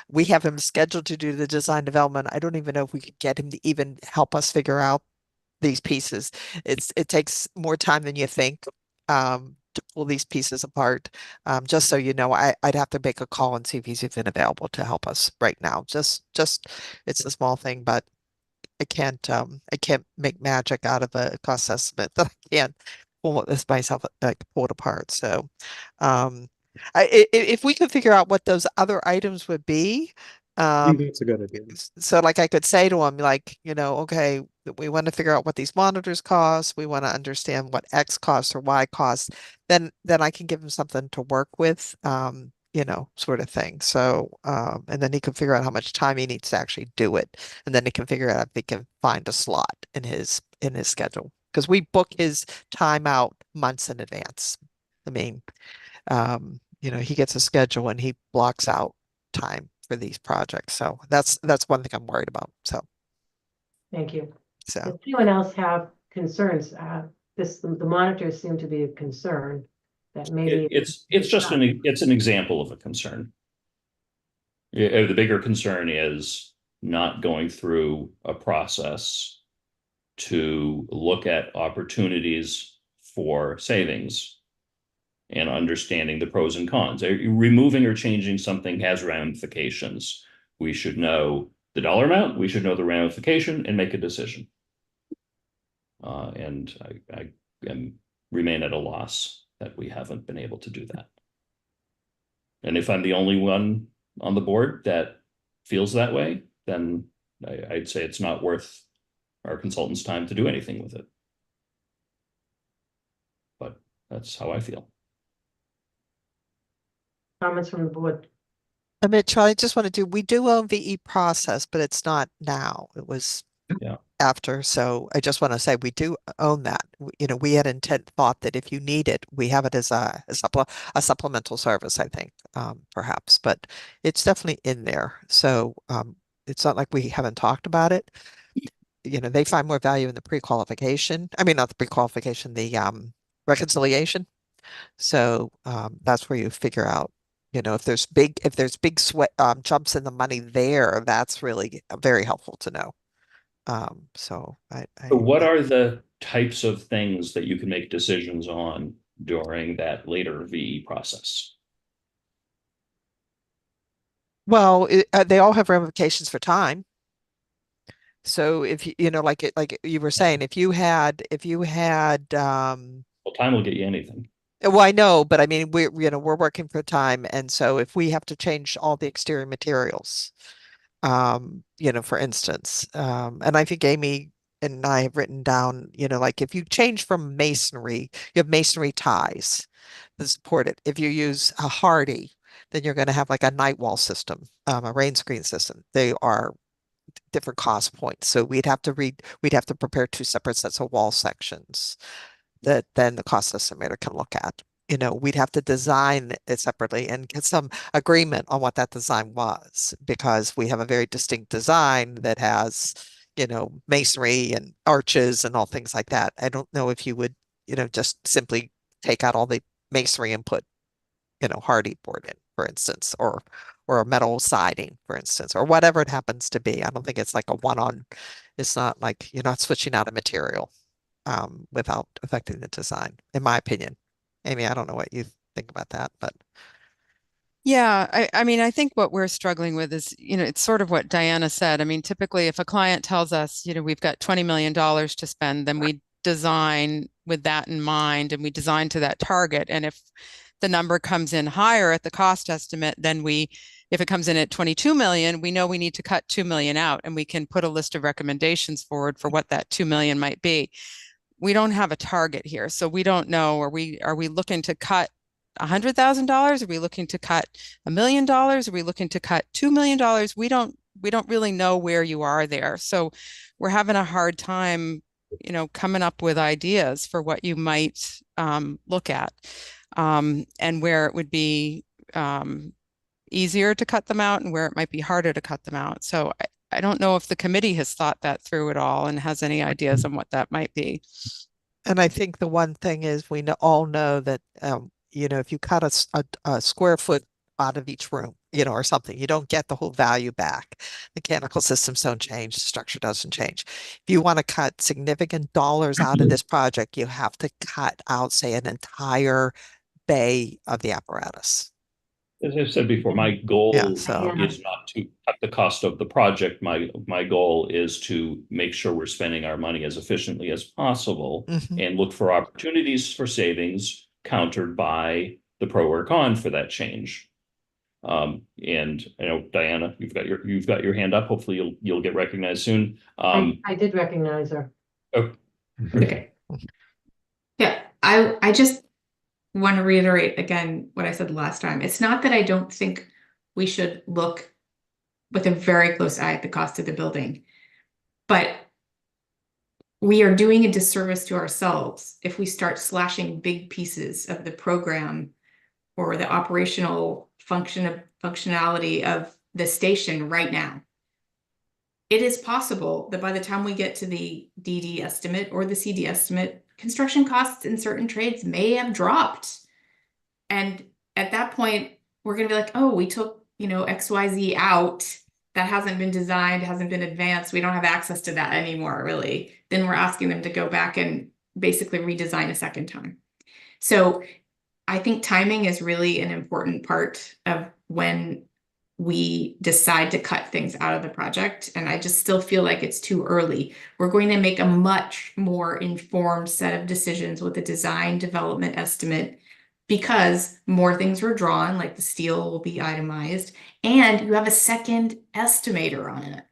We have him scheduled to do the design development. I don't even know if we could get him to even help us figure out these pieces. It takes more time than you think to pull these pieces apart. Just so you know, I'd have to make a call and see if he's even available to help us right now. Just it's a small thing, but I can't make magic out of a cost estimate that I can't pull this myself, like pull it apart. So if we could figure out what those other items would be, I think um, that's a good idea. so like I could say to him, like, okay, we want to figure out what these monitors cost. We want to understand what X costs or Y costs. Then I can give him something to work with, sort of thing. So, and then he can figure out how much time he needs to actually do it. And then he can figure out if he can find a slot in his schedule. Because we book his time out months in advance. I mean, he gets a schedule and he blocks out time for these projects. So that's one thing I'm worried about. So Thank you. so Does anyone else have concerns? The monitors seem to be a concern that maybe. It's just it's an example of a concern. Yeah, the bigger concern is not going through a process to look at opportunities for savings and understanding the pros and cons. Removing or changing something has ramifications. We should know the dollar amount, we should know the ramification and make a decision. And I remain at a loss that we haven't been able to do that. And if I'm the only one on the board that feels that way, then I'd say it's not worth our consultant's time to do anything with it. But that's how I feel. Comments from the board? Mitch, I just want to we do own VE process, but it's not now. It was after. So I just want to say we do own that. We had thought that if you need it, we have it as a supplemental service, I think, perhaps, but it's definitely in there. So it's not like we haven't talked about it. They find more value in the pre-qualification. I mean, not the pre-qualification, the reconciliation. So that's where you figure out, if there's big sweat jumps in the money there, that's really very helpful to know. So what are the types of things that you can make decisions on during that later VE process? Well, they all have ramifications for time. So if like you were saying, if you had well, time will get you anything. well, I know, but I mean, we're working for time. And so if we have to change all the exterior materials, for instance, and I think Amy and I have written down, like if you change from masonry, you have masonry ties that support it. If you use a hardy, then you're going to have like a night wall system, a rain screen system. They are different cost points. So we'd have to prepare two separate sets of wall sections that then the cost estimator can look at. We'd have to design it separately and get some agreement on what that design was, because we have a very distinct design that has, masonry and arches and all things like that. I don't know if you would, just simply take out all the masonry and put, hardy board in, for instance, or a metal siding, for instance, or whatever it happens to be. I don't think it's like it's not like you're not switching out a material without affecting the design, in my opinion. Amy, I don't know what you think about that, but Yeah, I mean, I think what we're struggling with is, it's sort of what Diana said. I mean, typically if a client tells us, we've got $20 million to spend, then we design with that in mind and we design to that target. And if the number comes in higher at the cost estimate, then if it comes in at 22 million, we know we need to cut 2 million out and we can put a list of recommendations forward for what that 2 million might be. We don't have a target here. So we don't know, are we looking to cut $100,000? Are we looking to cut $1 million? Are we looking to cut $2 million? We don't really know where you are there. So we're having a hard time, coming up with ideas for what you might look at, and where it would be easier to cut them out and where it might be harder to cut them out. So I don't know if the committee has thought that through at all and has any ideas on what that might be. And I think the one thing is we all know that, if you cut a square foot out of each room, or something, you don't get the whole value back. Mechanical systems don't change, the structure doesn't change. If you want to cut significant dollars out of this project, you have to cut out, say, an entire bay of the apparatus. As I said before, my Yeah, goal so is not to cut the cost of the project. My goal is to make sure we're spending our money as efficiently as possible and look for opportunities for savings countered by the pro or con for that change. And I know, Diana, you've got your hand up. Hopefully you'll get recognized soon. I did recognize her. Oh, Okay. Yeah, I just want to reiterate again what I said last time. It's not that I don't think we should look with a very close eye at the cost of the building, but we are doing a disservice to ourselves if we start slashing big pieces of the program or the operational functionality of the station right now. It is possible that by the time we get to the DD estimate or the CD estimate, construction costs in certain trades may have dropped. And at that point, we're going to be like, oh, we took, XYZ out. That hasn't been designed, hasn't been advanced. We don't have access to that anymore, really. Then we're asking them to go back and basically redesign a second time. So I think timing is really an important part of when we decide to cut things out of the project. And I just still feel like it's too early. We're going to make a much more informed set of decisions with a design development estimate because more things were drawn, like the steel will be itemized, and you have a second estimator on it.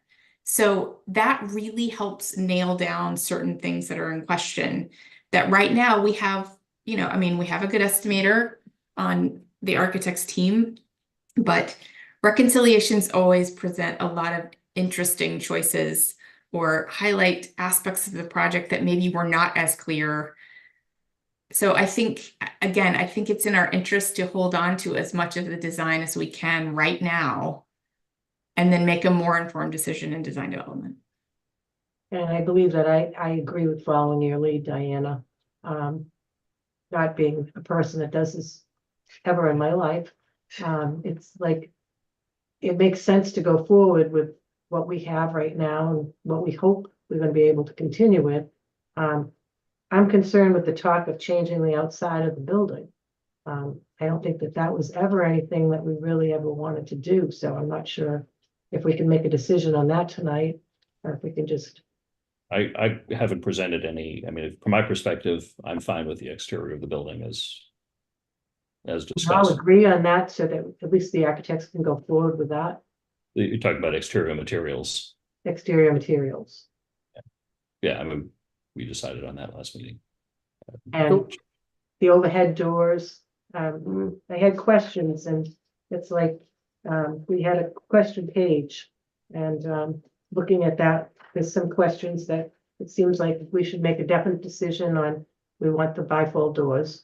So that really helps nail down certain things that are in question that right now we have, we have a good estimator on the architect's team, but reconciliations always present a lot of interesting choices or highlight aspects of the project that maybe were not as clear. So I think it's in our interest to hold on to as much of the design as we can right now, and then make a more informed decision in design development. And I believe that I agree with following your lead, Diana. Not being a person that does this ever in my life. It's like, it makes sense to go forward with what we have right now and what we hope we're going to be able to continue with. I'm concerned with the talk of changing the outside of the building. I don't think that was ever anything that we really ever wanted to do. So I'm not sure if we can make a decision on that tonight, or if we can just. I haven't presented any. I mean, from my perspective, I'm fine with the exterior of the building as I'll discussed. agree on that so that at least the architects can go forward with that. You're talking about exterior materials. Exterior materials. Yeah, I mean, we decided on that last meeting. And the overhead doors, I had questions, and it's like, we had a question page, and looking at that, there's some questions that it seems like we should make a definite decision on. We want the bifold doors,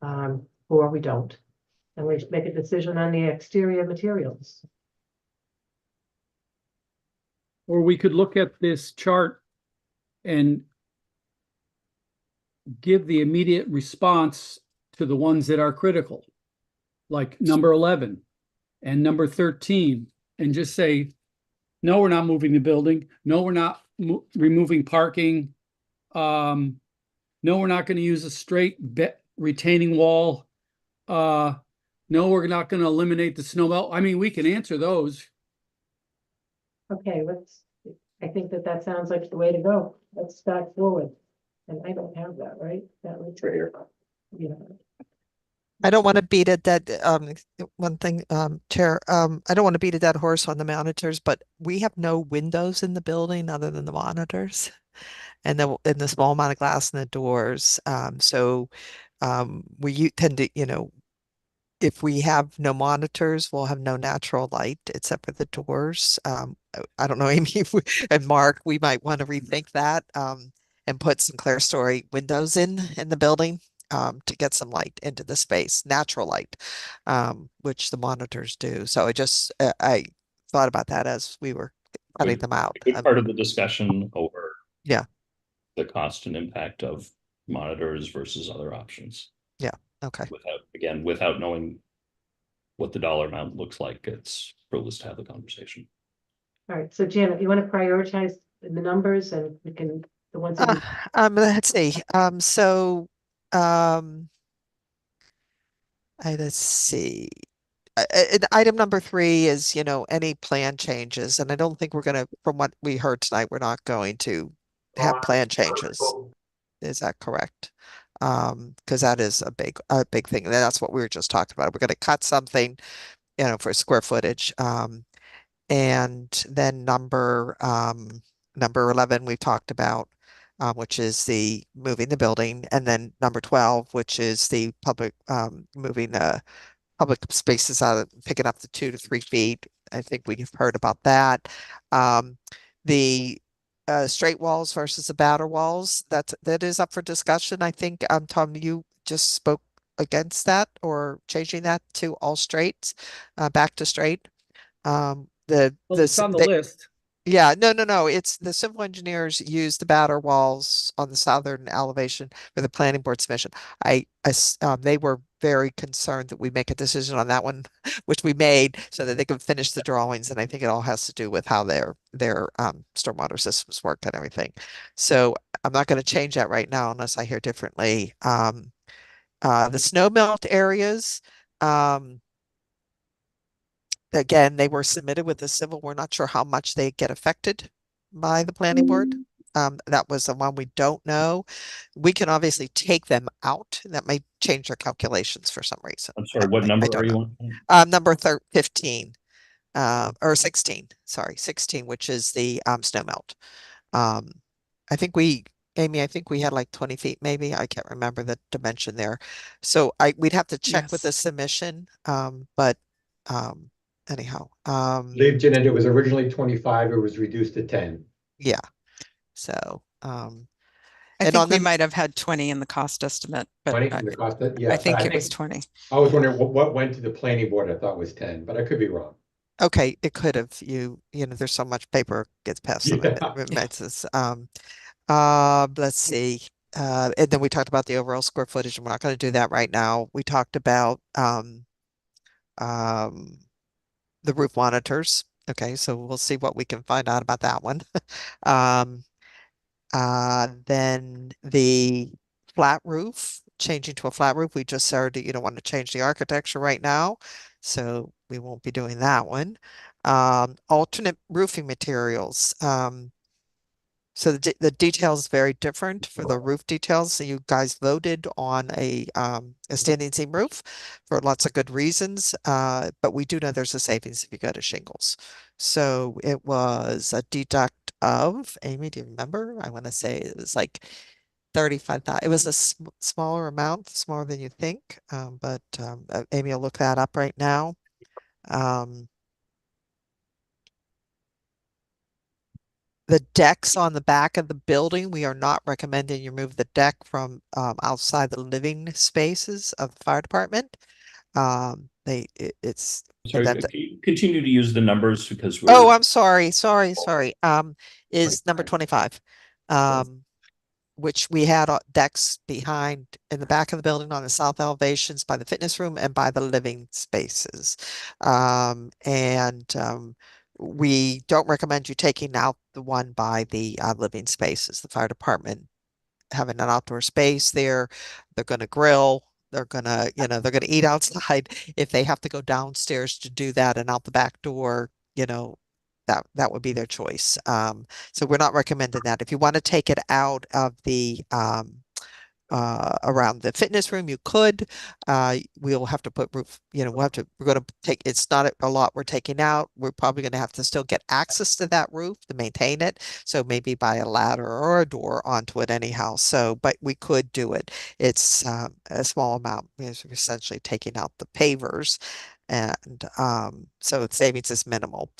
or we don't, and we should make a decision on the exterior materials. Or we could look at this chart and give the immediate response to the ones that are critical, like number 11 and number 13, and just say, no, we're not moving the building. No, we're not removing parking. No, we're not going to use a straight retaining wall. No, we're not going to eliminate the snow melt. I mean, we can answer those. Okay, I think that sounds like the way to go. Let's start forward. And I don't have that, right? That was right here. Yeah. I don't want to beat it that one thing, Chair, I don't want to beat a dead horse on the monitors, but we have no windows in the building other than the monitors and the small amount of glass in the doors. So we tend to, if we have no monitors, we'll have no natural light except for the doors. I don't know, Amy and Mark, we might want to rethink that and put some clerestory windows in the building. to get some light into the space, natural light, which the monitors do. So I thought about that as we were cutting them out. A good part of the discussion over Yeah. the cost and impact of monitors versus other options. Yeah. Okay. Without knowing what the dollar amount looks like, it's fruitless to have the conversation. All right, so Janet, you want to prioritize the numbers and we can, the ones that Let's see. Let's see. Item number 3 is, any plan changes, and I don't think we're gonna, from what we heard tonight, we're not going to have plan changes. Is that correct? Because that is a big thing. And that's what we were just talking about. We're gonna cut something, for square footage. And then number 11 we talked about, which is the moving the building, and then number 12, which is the moving public spaces out, picking up the 2 to 3 feet. I think we've heard about that. The straight walls versus the batter walls, that is up for discussion. I think, Tom, you just spoke against that, or changing that to all straights, back to straight. Well, it's on the list. Yeah, no. It's the civil engineers use the batter walls on the southern elevation for the planning board submission. They were very concerned that we make a decision on that one, which we made so that they could finish the drawings. And I think it all has to do with how their stormwater systems work and everything. So I'm not going to change that right now unless I hear differently. The snow melt areas, again, they were submitted with the civil. We're not sure how much they get affected by the planning board. That was the one we don't know. We can obviously take them out. That may change their calculations for some reason. I'm sorry, what number are you on? Number 15, or 16, sorry, 16, which is the snow melt. Amy, I think we had like 20 feet, maybe. I can't remember the dimension there. So we'd have to check with the submission. But anyhow, Leave, Jeanette, it was originally 25, it was reduced to 10. yeah. So, I and think we might have had 20 in the cost estimate, but 20 from the cost, yeah. I think it was 20. I was wondering what went to the planning board. I thought was 10, but I could be wrong. Okay, it could have. There's so much paper gets passed on it. Let's see. And then we talked about the overall square footage, and we're not going to do that right now. We talked about the roof monitors. Okay, so we'll see what we can find out about that one. Then the flat roof, changing to a flat roof. We just said you don't want to change the architecture right now, so we won't be doing that one. Alternate roofing materials. So the details very different for the roof details. So you guys voted on a standing seam roof for lots of good reasons. But we do know there's a savings if you go to shingles. So it was a deduct of, Amy, do you remember? I want to say it was like 35,000. It was a smaller amount, smaller than you think. But Amy will look that up right now. The decks on the back of the building, we are not recommending you move the deck from outside the living spaces of the fire department. It's Sorry, can you continue to use the numbers because we're. Oh, I'm sorry. Is number 25. Which we had decks behind in the back of the building on the south elevations by the fitness room and by the living spaces. We don't recommend you taking out the one by the living spaces. The fire department having an outdoor space there, they're going to grill. They're gonna eat outside. If they have to go downstairs to do that and out the back door, that would be their choice. So we're not recommending that. If you want to take it out of the around the fitness room, you could. We'll have to put roof, we're going to take, it's not a lot we're taking out. We're probably going to have to still get access to that roof to maintain it. So maybe by a ladder or a door onto it anyhow. So, but we could do it. It's a small amount. We're essentially taking out the pavers. And so savings is minimal.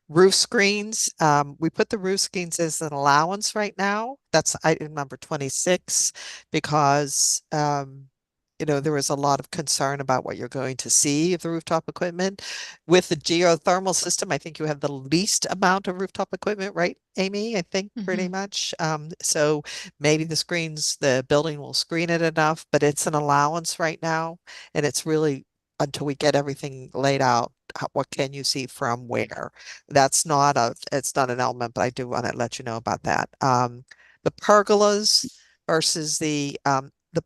Roof screens, we put the roof screens as an allowance right now. That's item number 26 because you know, there was a lot of concern about what you're going to see of the rooftop equipment. With the geothermal system, I think you have the least amount of rooftop equipment, right, Amy? I think pretty much. So maybe the building will screen it enough, but it's an allowance right now. And it's really until we get everything laid out, what can you see from where? It's not an element, but I do want to let you know about that. The pergolas versus the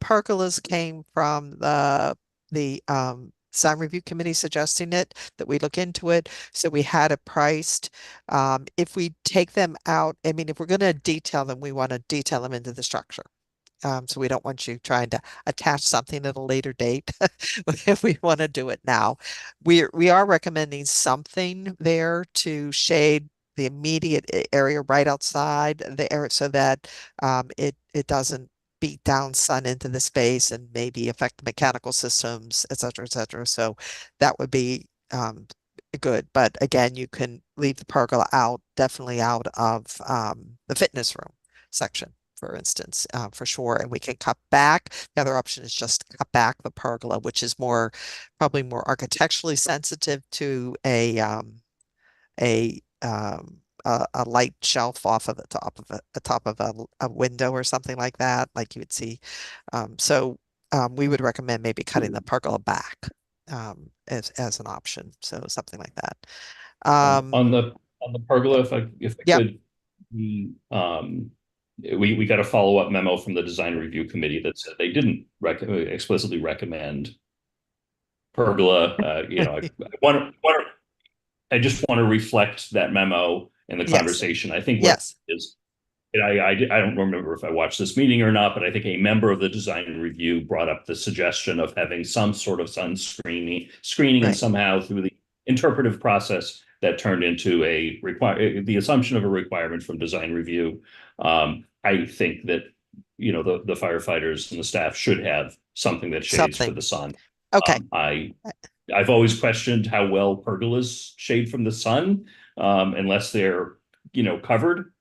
pergolas came from the design review committee suggesting it, that we look into it. So we had it priced. If we take them out, I mean, if we're going to detail them, we want to detail them into the structure. So we don't want you trying to attach something at a later date if we want to do it now. We are recommending something there to shade the immediate area right outside the area so that it doesn't beat down sun into the space and maybe affect the mechanical systems, et cetera, et cetera. So that would be good. But again, you can leave the pergola out, definitely out of the fitness room section, for instance, for sure. And we can cut back. The other option is just cut back the pergola, which is probably more architecturally sensitive to a light shelf off of the top of a window or something like that, like you would see. We would recommend maybe cutting the pergola back as an option. So something like that. On the pergola, if I Yep. could, we got a follow-up memo from the design review committee that said they didn't explicitly recommend pergola. I just want to reflect that memo in the Yes. conversation. I think what Yes. is, and I don't remember if I watched this meeting or not, but I think a member of the design review brought up the suggestion of having some sort of sun screening, and Right. somehow through the interpretive process that turned into the assumption of a requirement from design review. I think that, the firefighters and the staff should have something that shades for Something. the sun. Okay. I've always questioned how well pergolas shade from the sun, unless they're, covered,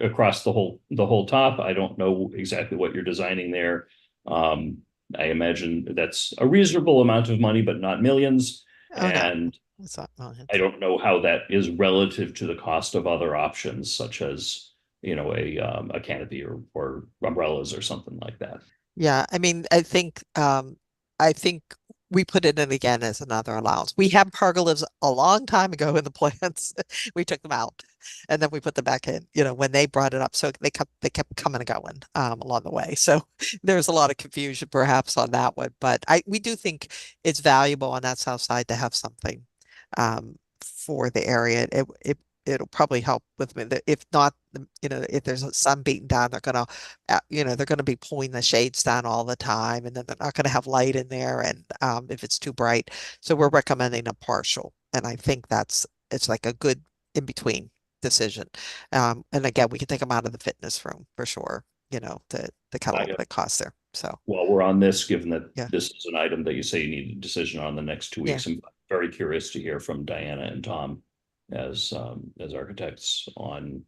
across the whole top. I don't know exactly what you're designing there. I imagine that's a reasonable amount of money, but not millions. Oh, no. And It's not millions. I don't know how that is relative to the cost of other options, such as, a canopy or umbrellas or something like that. Yeah, I mean, I think we put it in again as another allowance. We had pergolas a long time ago in the plans. We took them out and then we put them back in, when they brought it up. So they kept coming and going along the way. So there's a lot of confusion perhaps on that one, but we do think it's valuable on that south side to have something for the area. It'll probably help with me. If not, if there's sun beating down, they're gonna be pulling the shades down all the time, and then they're not gonna have light in there, and if it's too bright. So we're recommending a partial, and I think it's like a good in between decision. And again, we can take them out of the fitness room for sure. To cut a little bit of cost there. So while we're on this, given that Yeah. this is an item that you say you need a decision on the next 2 weeks, I'm very curious to hear from Diana and Tom as architects on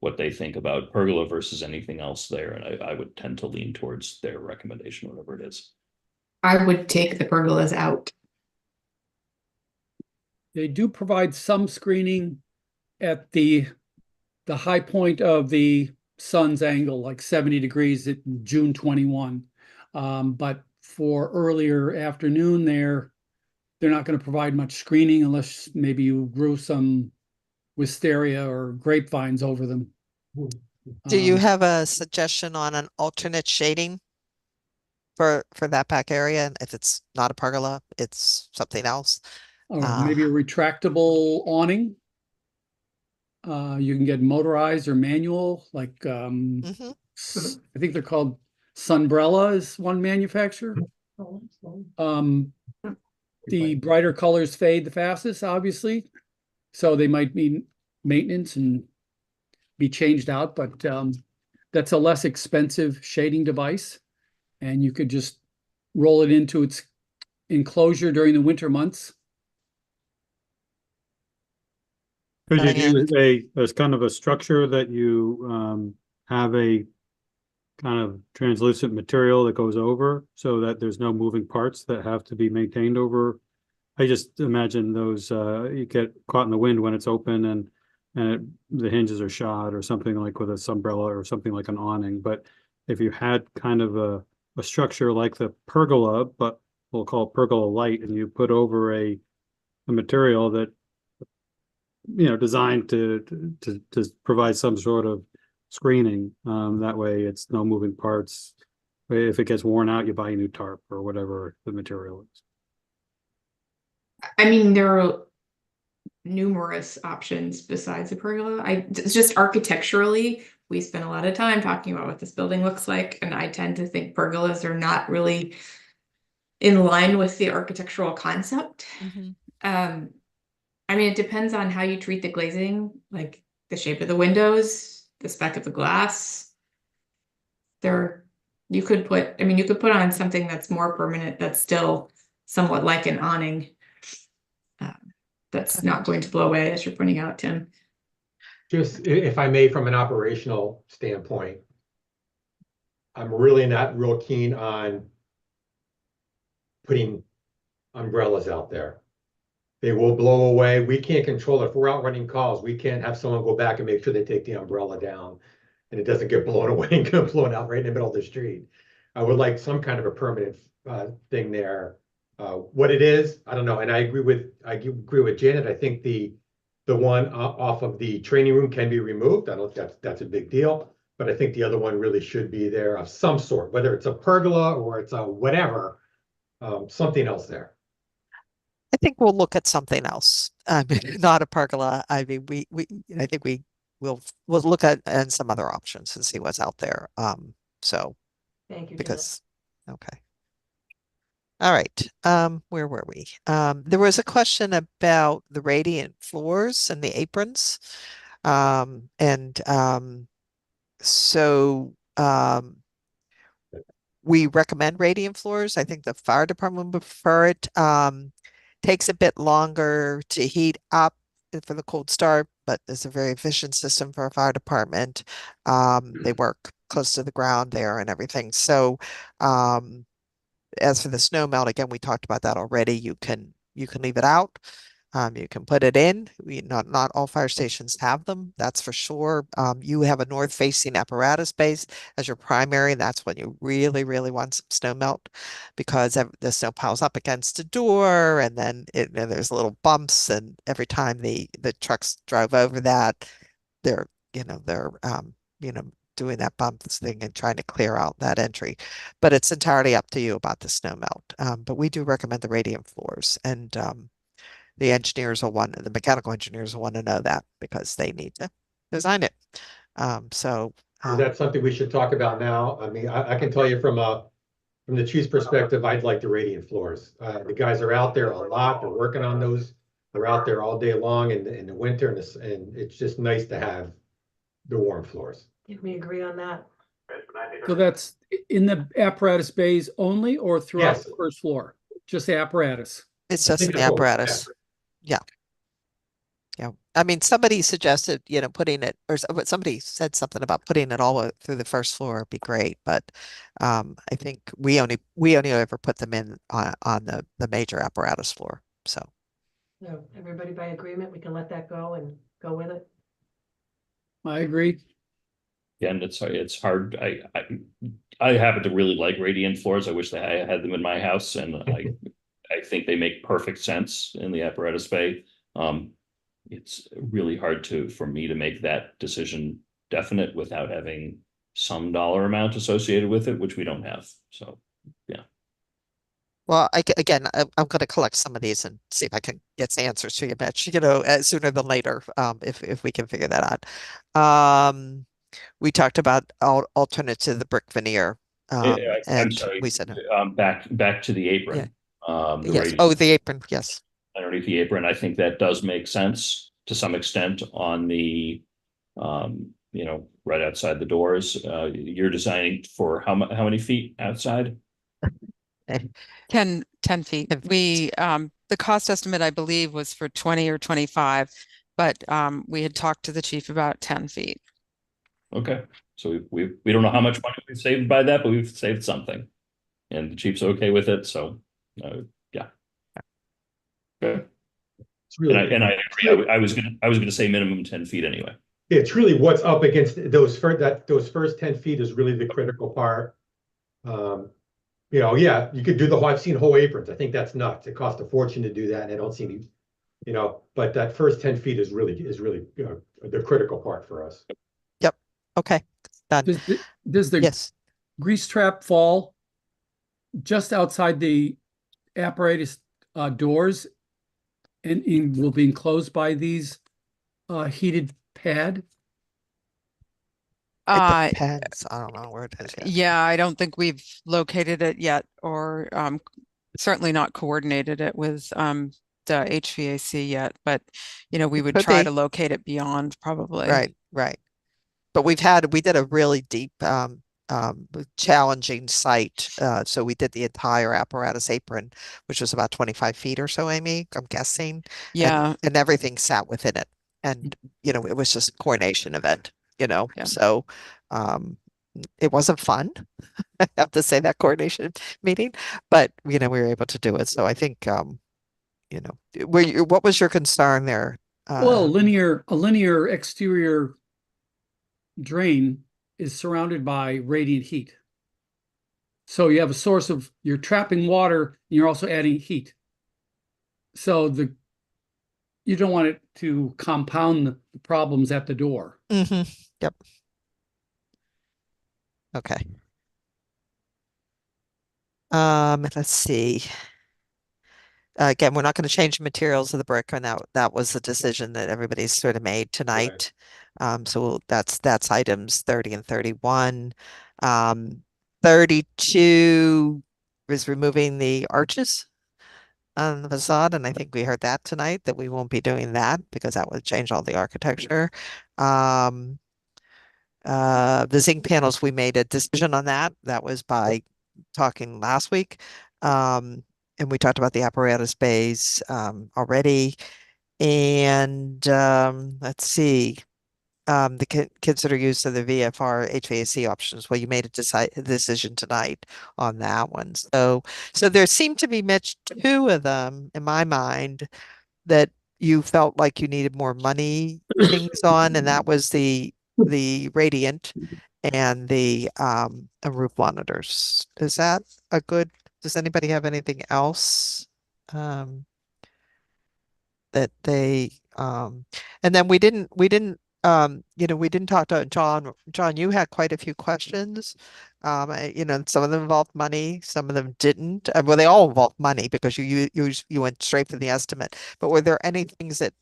what they think about pergola versus anything else there. And I would tend to lean towards their recommendation, whatever it is. I would take the pergolas out. They do provide some screening at the high point of the sun's angle, like 70 degrees at June 21. But for earlier afternoon there, they're not going to provide much screening unless maybe you grew some wisteria or grapevines over them. do you have a suggestion on an alternate shading for that back area? And if it's not a pergola, it's something else. Or maybe a retractable awning? You can get motorized or manual, like Mhm. I think they're called Sunbrella is one manufacturer. The brighter colors fade the fastest, obviously, so they might need maintenance and be changed out, but that's a less expensive shading device, and you could just roll it into its enclosure during the winter months. Could you do as kind of a structure that you have a kind of translucent material that goes over so that there's no moving parts that have to be maintained over. I just imagine those, you get caught in the wind when it's open and the hinges are shot or something like with a umbrella or something like an awning. But if you had kind of a structure like the pergola, but we'll call it pergola light, and you put over a material that, designed to provide some sort of screening. That way it's no moving parts. If it gets worn out, you buy a new tarp or whatever the material is. I mean, there are numerous options besides a pergola. It's just architecturally, we spend a lot of time talking about what this building looks like, and I tend to think pergolas are not really in line with the architectural concept. I mean, it depends on how you treat the glazing, like the shape of the windows, the spec of the glass. You could put on something that's more permanent, that's still somewhat like an awning. That's not going to blow away, as you're pointing out, Tim. Just if I may, from an operational standpoint, I'm really not real keen on putting umbrellas out there. They will blow away. We can't control it. If we're out running calls, we can't have someone go back and make sure they take the umbrella down and it doesn't get blown away and get blown out right in the middle of the street. I would like some kind of a permanent thing there. What it is, I don't know. And I agree with Janet. I think the one off of the training room can be removed. I don't think that's a big deal, but I think the other one really should be there of some sort, whether it's a pergola or it's a whatever, something else there. I think we'll look at something else. Not a pergola. I mean, I think we'll look at and some other options and see what's out there. So Thank you. because, okay. All right. Where were we? There was a question about the radiant floors and the aprons. So we recommend radiant floors. I think the fire department would prefer it. Takes a bit longer to heat up for the cold start, but it's a very efficient system for a fire department. They work close to the ground there and everything. So as for the snow melt, again, we talked about that already. You can leave it out. You can put it in. Not all fire stations have them, that's for sure. You have a north-facing apparatus base as your primary, and that's when you really, really want some snow melt, because the snow piles up against the door, and then there's little bumps, and every time the trucks drive over that, they're doing that bump thing and trying to clear out that entry. But it's entirely up to you about the snow melt. But we do recommend the radiant floors, and the mechanical engineers will want to know that because they need to design it. Is that something we should talk about now? I mean, I can tell you from the chief's perspective, I'd like the radiant floors. The guys are out there a lot. They're working on those. They're out there all day long in the winter, and it's just nice to have the warm floors. Can we agree on that? So that's in the apparatus bays only or throughout Yes. the first floor? Just the apparatus? It's I just think the that's what we apparatus. have. Yeah. I mean, somebody suggested, putting it, or somebody said something about putting it all through the first floor would be great, but I think we only ever put them in on the major apparatus floor. So Everybody by agreement, we can let that go and go with it. I agree. Again, it's hard. I happen to really like radiant floors. I wish that I had them in my house, and I think they make perfect sense in the apparatus bay. It's really hard for me to make that decision definite without having some dollar amount associated with it, which we don't have. So, yeah. Well, I'm going to collect some of these and see if I can get some answers to you, Mitch, sooner than later, if we can figure that out. We talked about alternate to the brick veneer. I'm And sorry. we said, back to the apron. yes. Oh, the apron. Yes. Underneath the apron, I think that does make sense to some extent on the, right outside the doors. You're designing for how many feet outside? 10 feet. We, the cost estimate, I believe, was for 20 or 25, but we had talked to the chief about 10 feet. Okay, so we don't know how much money we've saved by that, but we've saved something. And the chief's okay with it, so, yeah. Okay. It's really, And I agree, I was gonna say minimum 10 feet anyway. it's really what's up against those first 10 feet is really the critical part. Yeah, you could do I've seen whole aprons. I think that's nuts. It costs a fortune to do that, and I don't see any, but that first 10 feet is really, the critical part for us. Yep. Okay. Done. Does the Yes. grease trap fall just outside the apparatus doors and will be enclosed by these heated pad? It depends. I don't know where it is yet. Yeah, I don't think we've located it yet, or certainly not coordinated it with the HVAC yet, but we would could try be. to locate it beyond probably. Right. But we did a really deep challenging site. So we did the entire apparatus apron, which was about 25 feet or so, Amy, I'm guessing. Yeah. And everything sat within it. And, it was just a coordination event, Yeah. So it wasn't fun. I have to say, that coordination meeting, but we were able to do it. So I think what was your concern there? Well, a linear exterior drain is surrounded by radiant heat. So you have a source you're trapping water, and you're also adding heat. So you don't want it to compound the problems at the door. Yep. Okay. Let's see. Again, we're not going to change the materials of the brick, and that was the decision that everybody's sort of made tonight. So that's items 30 and 31. 32 is removing the arches on the facade, and I think we heard that tonight, that we won't be doing that because that would change all the architecture. The zinc panels, we made a decision on that. That was by talking last week. And we talked about the apparatus bays already. And let's see. Consider use of the VFR HVAC options. Well, you made a decision tonight on that one. So there seemed to be, Mitch, two of them in my mind that you felt like you needed more money things on, and that was the radiant and the roof monitors. Is that does anybody have anything else that they and then we didn't talk to John. John, you had quite a few questions. Some of them involved money, some of them didn't. Well, they all involved money because you went straight for the estimate. But were there any things that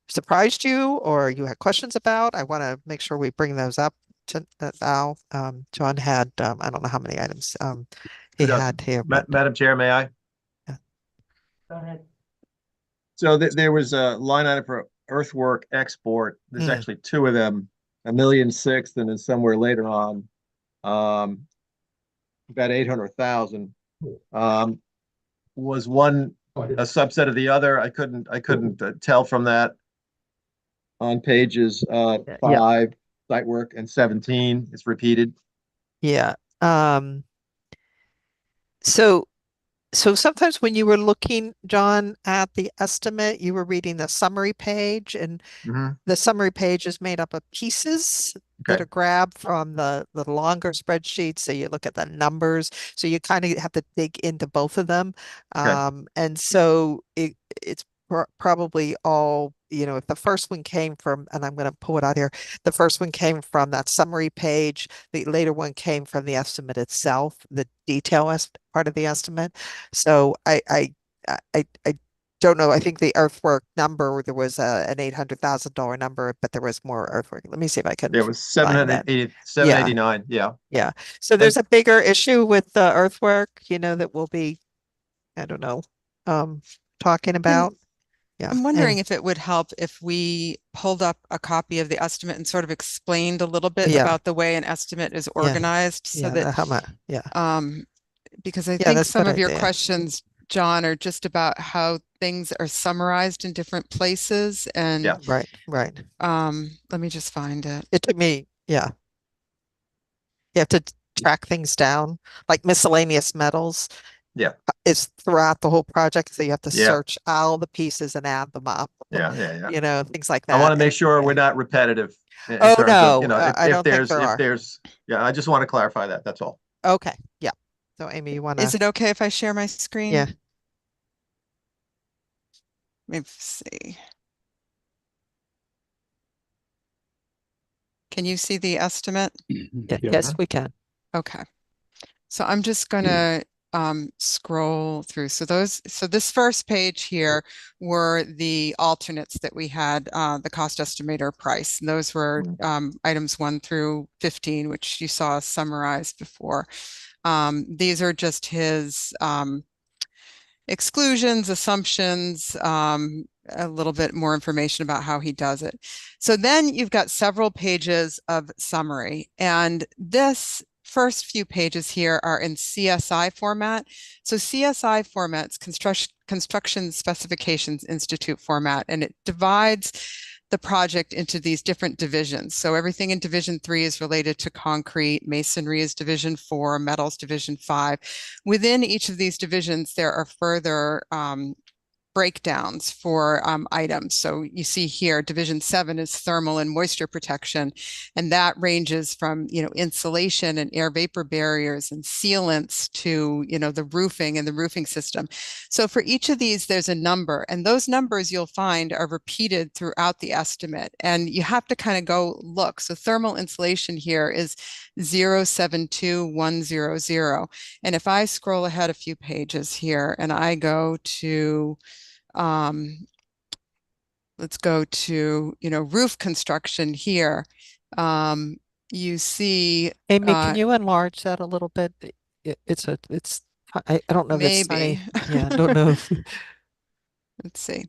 surprised you or you had questions about? I want to make sure we bring those up to now. John had I don't know how many items he had here. Madam Chair, may I? Yeah. Go ahead. So there was a line item for earthwork export. There's actually two of them, 1.6 million, and then somewhere later on, about 800,000. Was one a subset of the other? I couldn't tell from that. On pages 5, site work, and 17, it's repeated. Yeah. So sometimes when you were looking, John, at the estimate, you were reading the summary page, and the summary page is made up of pieces that are grabbed from the longer spreadsheet. So you look at the numbers. So you kind of have to dig into both of them. And so it's probably all, if the first one came from, and I'm going to pull it out here, the first one came from that summary page, the later one came from the estimate itself, the detail part of the estimate. So I don't know. I think the earthwork number, there was an $800,000 number, but there was more earthwork. Let me see if I can. There was 789. Yeah. So there's a bigger issue with the earthwork, that we'll be, I don't know, talking about. Yeah. I'm wondering if it would help if we pulled up a copy of the estimate and sort of explained a little bit about the way an estimate is organized, so that because I think some of your questions, John, are just about how things are summarized in different places. And right. let me just find it. It took me Yeah. You have to track things down, like miscellaneous metals. Yeah. Is throughout the whole project, so you have to Yeah. search all the pieces and add them up. Yeah. You know, things like I want to that. make sure Yeah. we're not repetitive in Oh, terms of, no, I don't think there are. yeah, I just want to clarify that. That's all. Okay, yeah. So Amy, you want Is to, it okay if I share my screen? yeah, Maybe see. Can you see the estimate? yeah, Yeah. yes, we can. Okay. So I'm just gonna scroll through. So this first page here were the alternates that we had, the cost estimator price. And those were items 1 through 15, which you saw summarized before. These are just his exclusions, assumptions, a little bit more information about how he does it. So then you've got several pages of summary, and this first few pages here are in CSI format. So CSI format's Construction Specifications Institute format, and it divides the project into these different divisions. So everything in Division 3 is related to concrete, masonry is Division 4, metals Division 5. Within each of these divisions, there are further breakdowns for items. So you see here, Division 7 is thermal and moisture protection, and that ranges from, insulation and air vapor barriers and sealants to, the roofing and the roofing system. So for each of these, there's a number, and those numbers you'll find are repeated throughout the estimate, and you have to kind of go look. So thermal insulation here is 072100. And if I scroll ahead a few pages here and I go to let's go to, roof construction here. You see, Amy, can you enlarge that a little bit? I don't know if it's maybe, tiny. Yeah, I don't know. let's see.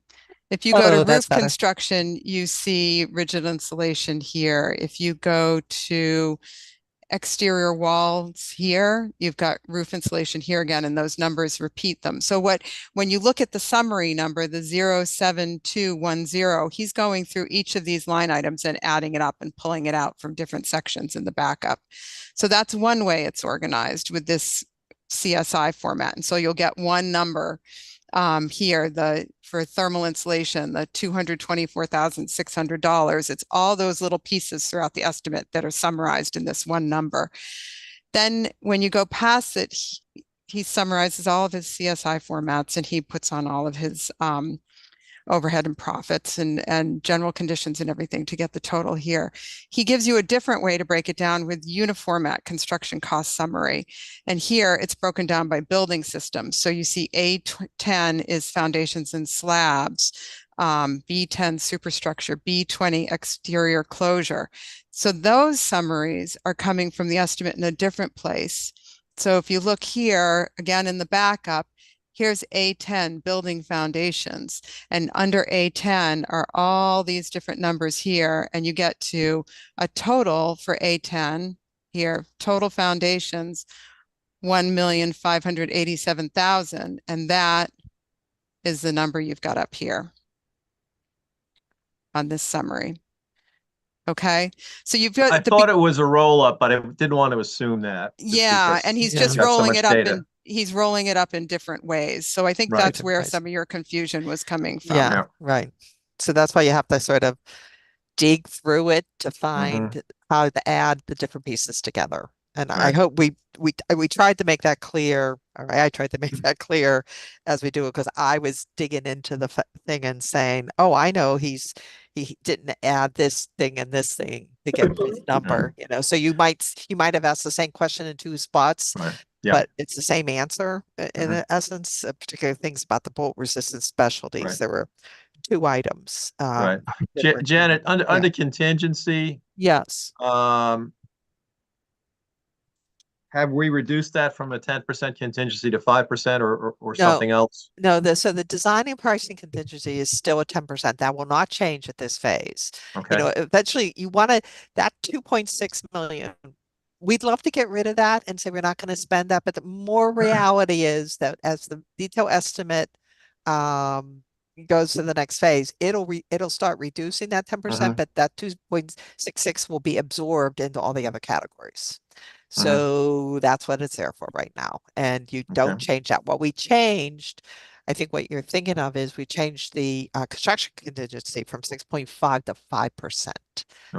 If you go to Oh, that's roof better. construction, you see rigid insulation here. If you go to exterior walls here, you've got roof insulation here again, and those numbers repeat them. So when you look at the summary number, the 07210, he's going through each of these line items and adding it up and pulling it out from different sections in the backup. So that's one way it's organized with this CSI format. And so you'll get one number here, for thermal insulation, the $224,600. It's all those little pieces throughout the estimate that are summarized in this one number. Then when you go past it, he summarizes all of his CSI formats, and he puts on all of his overhead and profits and general conditions and everything to get the total here. He gives you a different way to break it down with uniformat construction cost summary. And here it's broken down by building systems. So you see A10 is foundations and slabs, B10 superstructure, B20 exterior closure. So those summaries are coming from the estimate in a different place. So if you look here, again in the backup, here's A10 building foundations, and under A10 are all these different numbers here, and you get to a total for A10 here, total foundations, 1,587,000, and that is the number you've got up here on this summary. Okay, so you've got I thought it was a roll up, but I didn't want to assume that. Yeah, and he's just rolling it up and he's rolling it up in different ways. So I think that's where some of your confusion was coming from. Yeah, right. So that's why you have to sort of dig through it to find how to add the different pieces together. And I hope we tried to make that clear, or I tried to make that clear as we do it, because I was digging into the thing and saying, oh, I know he didn't add this thing and this thing to get this number, So you might have asked the same question in two spots, but it's the same answer in essence, particular things about the bolt resistance specialties. There were two items. Right. Janet, under contingency. Yes. Have we reduced that from a 10% contingency to 5% or No, something else? No, so the design and pricing contingency is still at 10%. That will not change at this phase. Okay. Eventually you want to, that 2.6 million, we'd love to get rid of that and say we're not going to spend that, but the more reality is that as the detail estimate goes to the next phase, it'll start reducing that 10%, but that 2.66 will be absorbed into all the other categories. So that's what it's there for right now. And you don't change that. What we changed, I think what you're thinking of is we changed the construction contingency from 6.5 to 5%.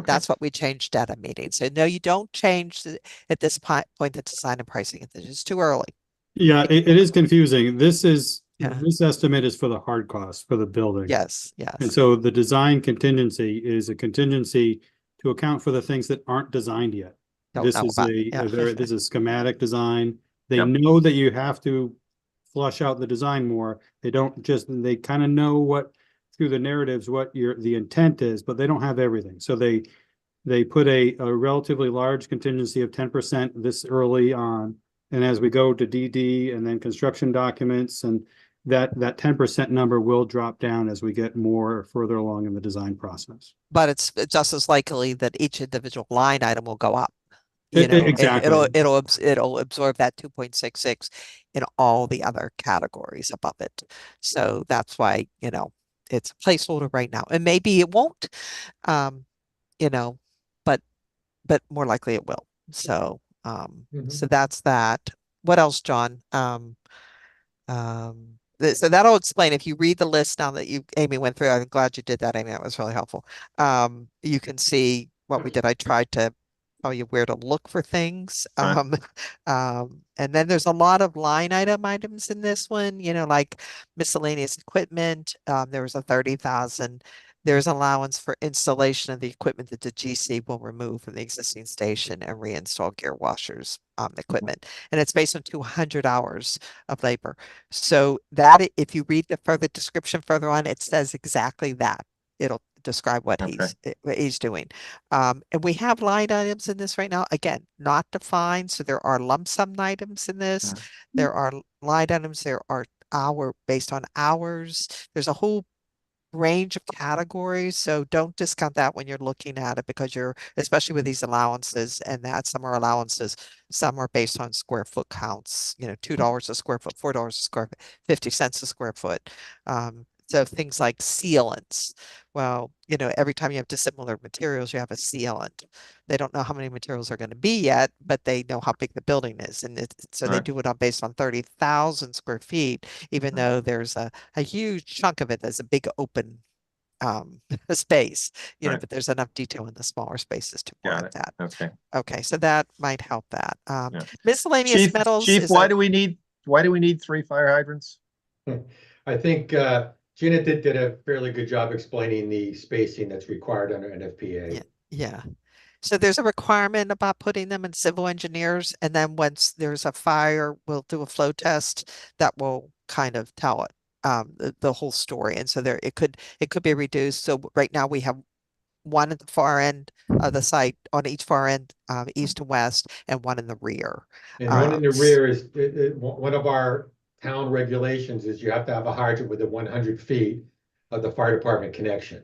That's what we changed at a meeting. So no, you don't change at this point the design and pricing. It's too early. Yeah, it is confusing. Yeah. This estimate is for the hard cost for the building. Yes, And yes. so the design contingency is a contingency to account for the things that aren't designed yet. Don't This know is about- a, yeah. this is schematic design. They Yep. know that you have to flush out the design more. They don't just, they kind of know what, through the narratives, what the intent is, but they don't have everything. So they put a relatively large contingency of 10% this early on. And as we go to DD and then construction documents, and that 10% number will drop down as we get more further along in the design process. But it's just as likely that each individual line item will go up. You know, Exactly. it'll absorb that 2.66 in all the other categories above it. So that's why, you know, it's a placeholder right now. And maybe it won't, you know, but more likely it will. So so that's that. What else, John? So that'll explain if you read the list now that Amy went through. I'm glad you did that, Amy. That was really helpful. You can see what we did. I tried to tell you where to look for things. And then there's a lot of line items in this one, you know, like miscellaneous equipment. There was a 30,000. There's allowance for installation of the equipment that the GC will remove from the existing station and reinstall gear washers equipment. And it's based on 200 hours of labor. So that if you read the further description further on, it says exactly that. It'll describe what he's doing. And we have line items in this right now. Again, not defined. So there are lump sum items in this. There are line items. There are based on hours. There's a whole range of categories. So don't discount that when you're looking at it, because especially with these allowances, and that some are allowances, some are based on square foot counts, you know, $2 a square foot, $4 a square foot, 50 cents a square foot. So things like sealants. Well, you know, every time you have dissimilar materials, you have a sealant. They don't know how many materials are going to be yet, but they know how big the building is. And so they do it based on 30,000 square feet, even though there's a huge chunk of it that's a big open space, you know, but there's enough detail in the smaller spaces to warrant that. Okay, so that might help that. Miscellaneous metals. Chief, why do we need 3 fire hydrants? I think Gina did a fairly good job explaining the spacing that's required under NFPA. Yeah. So there's a requirement about putting them in civil engineers, and then once there's a fire, we'll do a flow test that will kind of tell it the whole story. And so it could be reduced. So right now we have one at the far end of the site, on each far end, east and west, and one in the rear. And one in the rear is one of our town regulations is you have to have a hydrant within 100 feet of the fire department connection.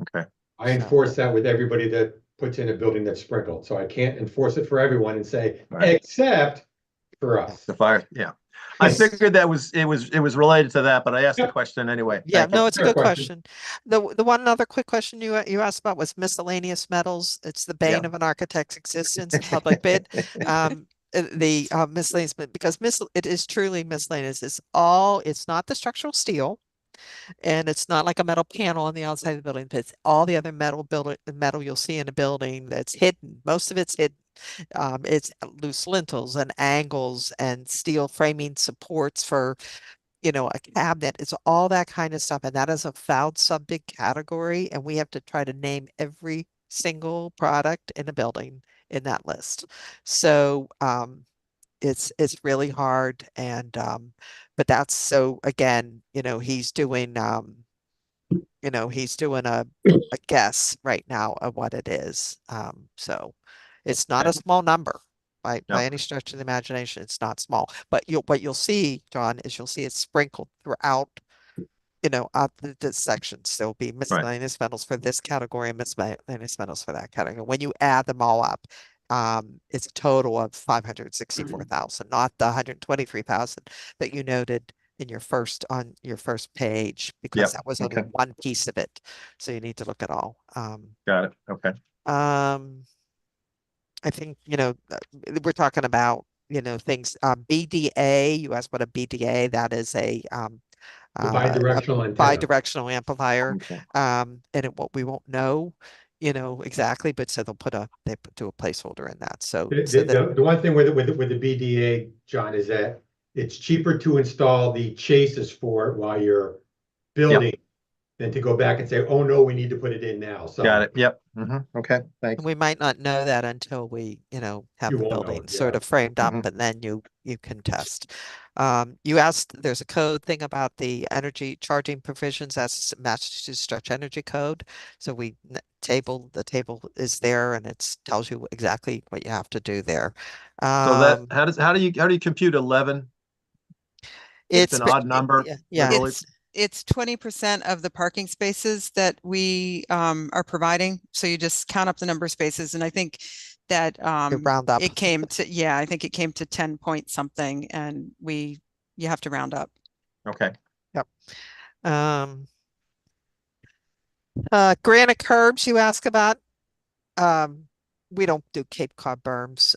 Okay. I enforce that with everybody that puts in a building that's sprinkled. So I can't enforce it for everyone and say, except for us. The fire, yeah. I figured it was related to that, but I asked the question anyway. Yeah, no, it's a good question. The one other quick question you asked about was miscellaneous metals. It's the bane of an architect's existence, public bid. The miscellaneous, because it is truly miscellaneous. It's not the structural steel, and it's not like a metal panel on the outside of the building, but it's all the other metal you'll see in a building that's hidden. Most of it's hidden. It's loose lintels and angles and steel framing supports for, you know, a cabinet. It's all that kind of stuff, and that is a fouled sub-big category, and we have to try to name every single product in a building in that list. So it's really hard, and but that's, so again, you know, he's doing a guess right now of what it is. So it's not a small number by any stretch of the imagination. It's not small, but what you'll see, John, is you'll see it sprinkled throughout, you know, the sections. There'll be miscellaneous metals for this category and miscellaneous metals for that category. When you add them all up, it's a total of 564,000, not the 123,000 that you noted in your first, on your first page, Yep, because that was only okay. one piece of it. So you need to look at all. Got it. Okay. I think, we're talking about, things, BDA, you asked what a BDA, that is a Bidirectional antenna. bidirectional amplifier. Okay. And we won't know, exactly, but so they do a placeholder in that. So The one thing with the BDA, John, is that it's cheaper to install the chases for it while you're building than to go back and say, oh no, we need to put it in now. So Got it. Yep. Okay. Thanks. and we might not know that until we, have You the won't know building it, sort yeah. of framed up, Mhm. and then you can test. You asked, there's a code thing about the energy charging provisions that's matched to Stretch Energy Code. So the table is there, and it tells you exactly what you have to do there. So that, how do you compute 11? It's an odd number. Yeah. Literally. It's 20% of the parking spaces that we are providing. So you just count up the number of spaces. And I think that round up. it came to, I think it came to 10 point something, and you have to round up. Okay. Yep. Granite curbs you ask about. We don't do Cape Cod berms.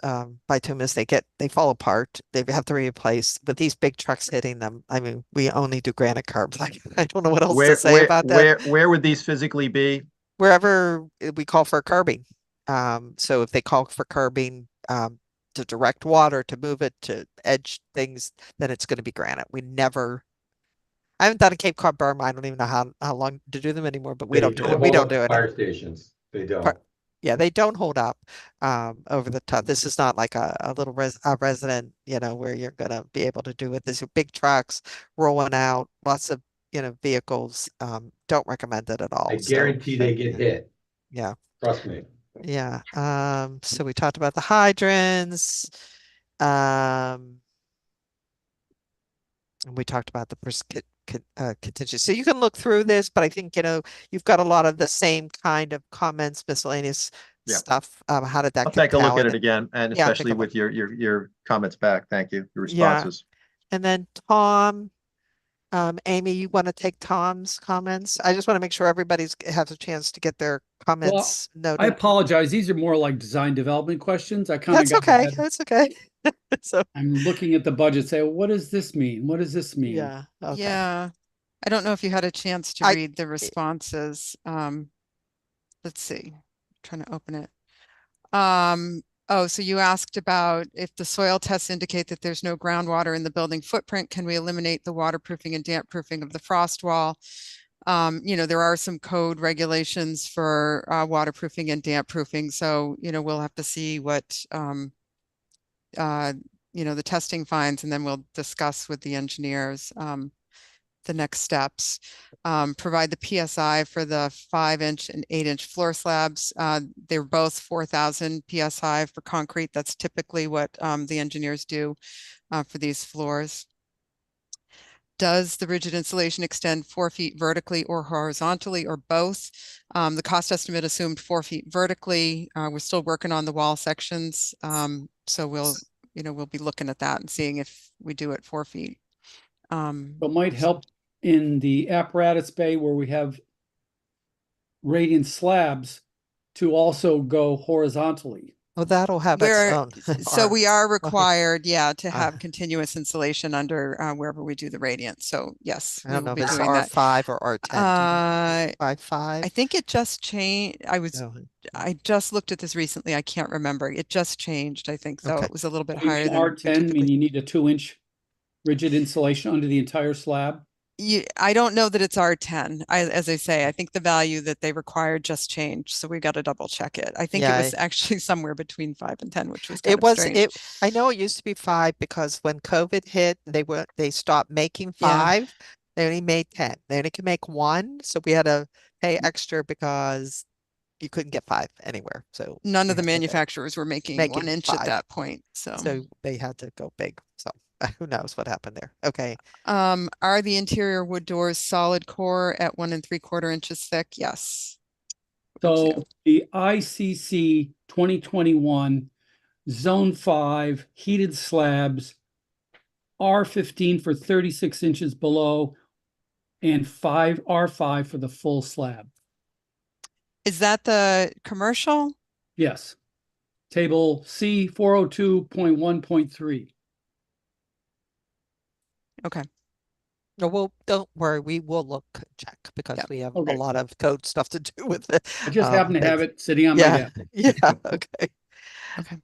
Bituminous, they fall apart. They have to replace. But these big trucks hitting them, I mean, we only do granite curbs. I don't know what else to say about that. Where would these physically be? Wherever we call for curbing. So if they call for curbing, to direct water, to move it, to edge things, then it's going to be granite. I haven't done a Cape Cod berm. I don't even know how long to do them anymore, but we don't do it. We don't do it. Fire stations, they don't. Yeah, they don't hold up over the top. This is not like a little resident, where you're gonna be able to do it. These are big trucks rolling out, lots of vehicles. Don't recommend it at all. I guarantee they get hit. Yeah. Trust me. Yeah. So we talked about the hydrants. And we talked about the contingency. So you can look through this, but I think, you've got a lot of the same kind of comments, miscellaneous stuff. How did that I'll take a look at compare? it again, and Yeah, especially with your comments back. Thank you. Your responses. And then Tom, Amy, you want to take Tom's comments? I just want to make sure everybody's has a chance to get their comments noted. I apologize. These are more like design development questions. I kind of That's okay. That's okay. So I'm looking at the budget, say, what does this mean? What does this mean? yeah. Okay. Yeah. I don't know if you had a chance to read the responses. Let's see, I'm trying to open it. Oh, so you asked about if the soil tests indicate that there's no groundwater in the building footprint, can we eliminate the waterproofing and damp proofing of the frost wall? There are some code regulations for waterproofing and damp proofing. So, we'll have to see what, the testing finds, and then we'll discuss with the engineers the next steps. Provide the PSI for the 5-inch and 8-inch floor slabs. They're both 4,000 PSI for concrete. That's typically what the engineers do for these floors. Does the rigid insulation extend 4 feet vertically or horizontally, or both? The cost estimate assumed 4 feet vertically. We're still working on the wall sections. So we'll be looking at that and seeing if we do it 4 feet. It might help in the apparatus bay where we have radiant slabs to also go horizontally. Oh, that'll have its own. So we are required, to have continuous insulation under wherever we do the radiant. So yes, I don't know if it's doing that. R5 or R10. I think it just changed. I just looked at this recently. I can't remember. It just changed, I think, though. Okay. It was a little bit higher than R10, mean you need a 2-inch rigid insulation under the entire slab? I don't know that it's R10. As I say, I think the value that they required just changed. So we got to double check it. I think it was actually somewhere between 5 and 10, which was kind of strange. I know it used to be 5 because when COVID hit, they stopped making 5. They only made 10. They only could make 1. So we had to pay extra because you couldn't get 5 anywhere. So none of the manufacturers were making 1 inch 5 at that point. So they had to go big. So who knows what happened there? Okay. Are the interior wood doors solid core at 1 3/4 inches thick? Yes. So the ICC 2021 Zone 5 heated slabs R15 for 36 inches below and R5 for the full slab. Is that the commercial? Yes. Table C 402.1.3. Okay. No, well, don't worry, we will look, check, because Yeah. we have Okay. a lot of code stuff to do with it. I just happen to have things. it sitting on my Yeah, desk. yeah, okay. Okay.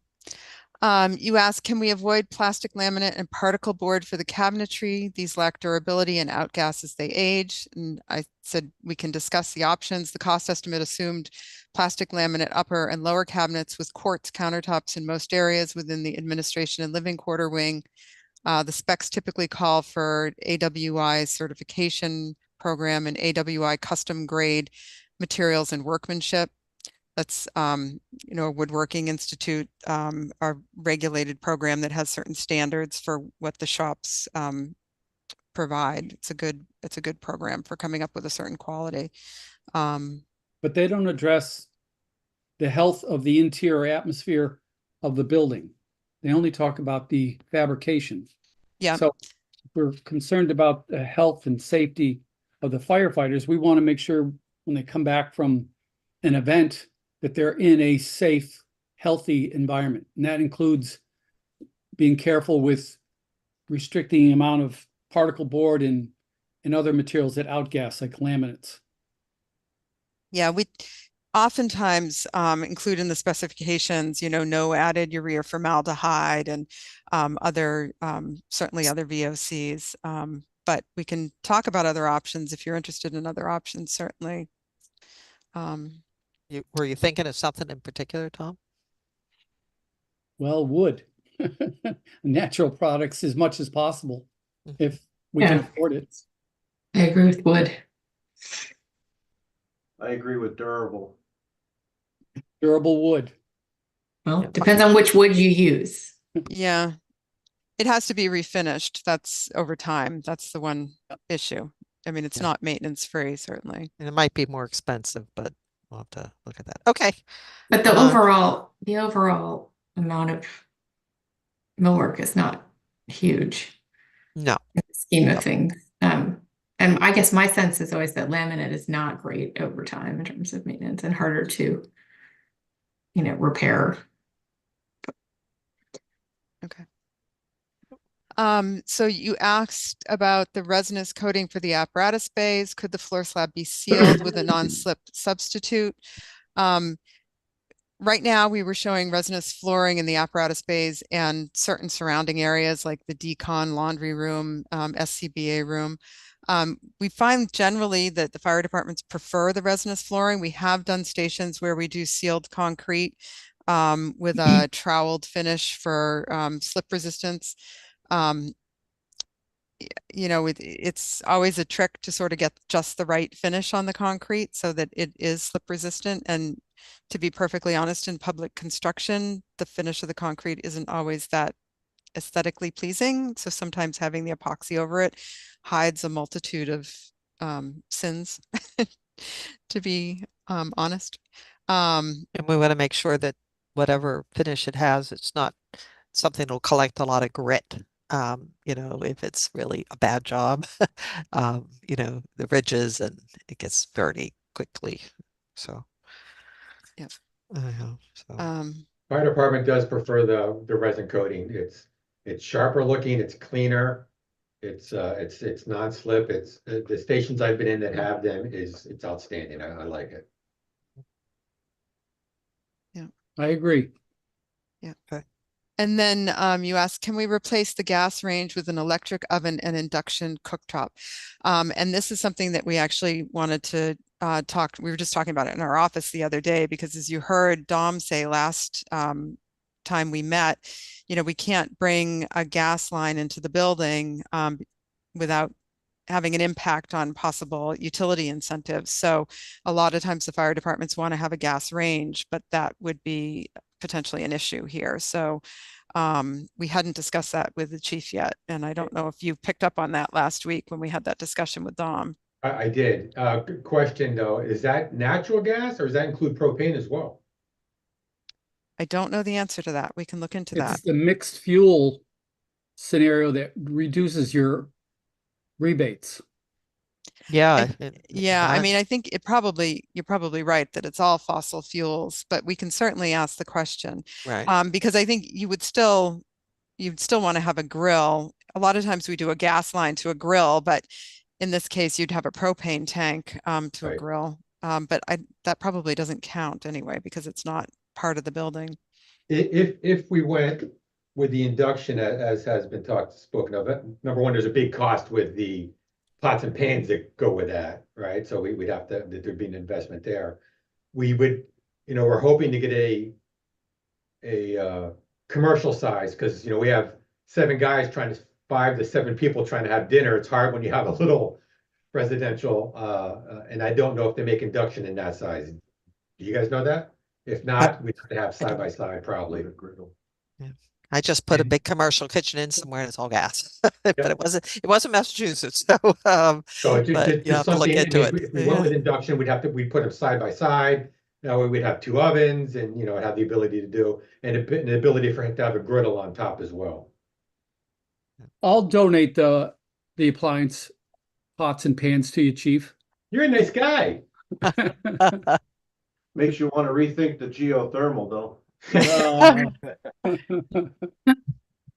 You asked, can we avoid plastic laminate and particle board for the cabinetry? These lack durability and outgas as they age. And I said we can discuss the options. The cost estimate assumed plastic laminate upper and lower cabinets with quartz countertops in most areas within the administration and living quarter wing. The specs typically call for AWI certification program and AWI custom grade materials and workmanship. That's, Woodworking Institute, our regulated program that has certain standards for what the shops provide. It's a good program for coming up with a certain quality. But they don't address the health of the interior atmosphere of the building. They only talk about the fabrication. Yeah. So if we're concerned about the health and safety of the firefighters, we want to make sure when they come back from an event that they're in a safe, healthy environment. And that includes being careful with restricting the amount of particle board and other materials that outgas, like laminates. Yeah, we oftentimes include in the specifications, no added urea formaldehyde and certainly other VOCs. But we can talk about other options if you're interested in other options, certainly. Were you thinking of something in particular, Tom? Well, wood, natural products as much as possible, if we can afford it. I agree with wood. I agree with durable. Durable wood. Well, depends on which wood you use. Yeah, it has to be refinished. That's over time. That's the one issue. I mean, it's not maintenance free, certainly. And it might be more expensive, but we'll have to look at that. Okay. But the overall amount of millwork is not huge No. in the scheme of things. And I guess my sense is always that laminate is not great over time in terms of maintenance and harder to, repair. Okay. So you asked about the resinous coating for the apparatus bays. Could the floor slab be sealed with a non-slip substitute? Right now, we were showing resinous flooring in the apparatus bays and certain surrounding areas like the decon laundry room, SCBA room. We find generally that the fire departments prefer the resinous flooring. We have done stations where we do sealed concrete with a troweled finish for slip resistance. It's always a trick to sort of get just the right finish on the concrete so that it is slip resistant. And to be perfectly honest, in public construction, the finish of the concrete isn't always that aesthetically pleasing. So sometimes having the epoxy over it hides a multitude of sins, to be honest. And we want to make sure that whatever finish it has, it's not something that'll collect a lot of grit. If it's really a bad job, the ridges and it gets dirty quickly. So, yeah. Fire department does prefer the resin coating. It's sharper looking, it's cleaner. It's non-slip. It's the stations I've been in that have them it's outstanding. I like it. Yeah. I agree. Yeah. Okay. And then you asked, can we replace the gas range with an electric oven and induction cooktop? And this is something that we actually wanted to talk. We were just talking about it in our office the other day, because as you heard Dom say last time we met, we can't bring a gas line into the building without having an impact on possible utility incentives. So a lot of times the fire departments want to have a gas range, but that would be potentially an issue here. So we hadn't discussed that with the chief yet. And I don't know if you picked up on that last week when we had that discussion with Dom. I did. Good question though, is that natural gas or does that include propane as well? I don't know the answer to that. We can look into that. It's the mixed fuel scenario that reduces your rebates. Yeah. Yeah, I Depends. mean, I think you're probably right that it's all fossil fuels, but we can certainly ask the question. Right. Because I think you'd still want to have a grill. A lot of times we do a gas line to a grill, but in this case, you'd have a propane tank to a Right. grill. But that probably doesn't count anyway because it's not part of the building. If we went with the induction as has been spoken of, number one, there's a big cost with the pots and pans that go with that, right? So we'd have to, there'd be an investment there. We would, we're hoping to get a commercial size, because, we have 5 to 7 people trying to have dinner. It's hard when you have a little residential, and I don't know if they make induction in that size. Do you guys know that? If not, we'd have to have side by side probably. I just put a And- big commercial kitchen in somewhere and it's all gas, but it wasn't Massachusetts. So, So but you have to look something, into it. if we went with induction, we'd put them side by side. That way we'd have 2 ovens and, have the ability to do, and the ability for him to have a griddle on top as well. I'll donate the appliance pots and pans to you, Chief. You're a nice guy. Makes you want to rethink the geothermal though.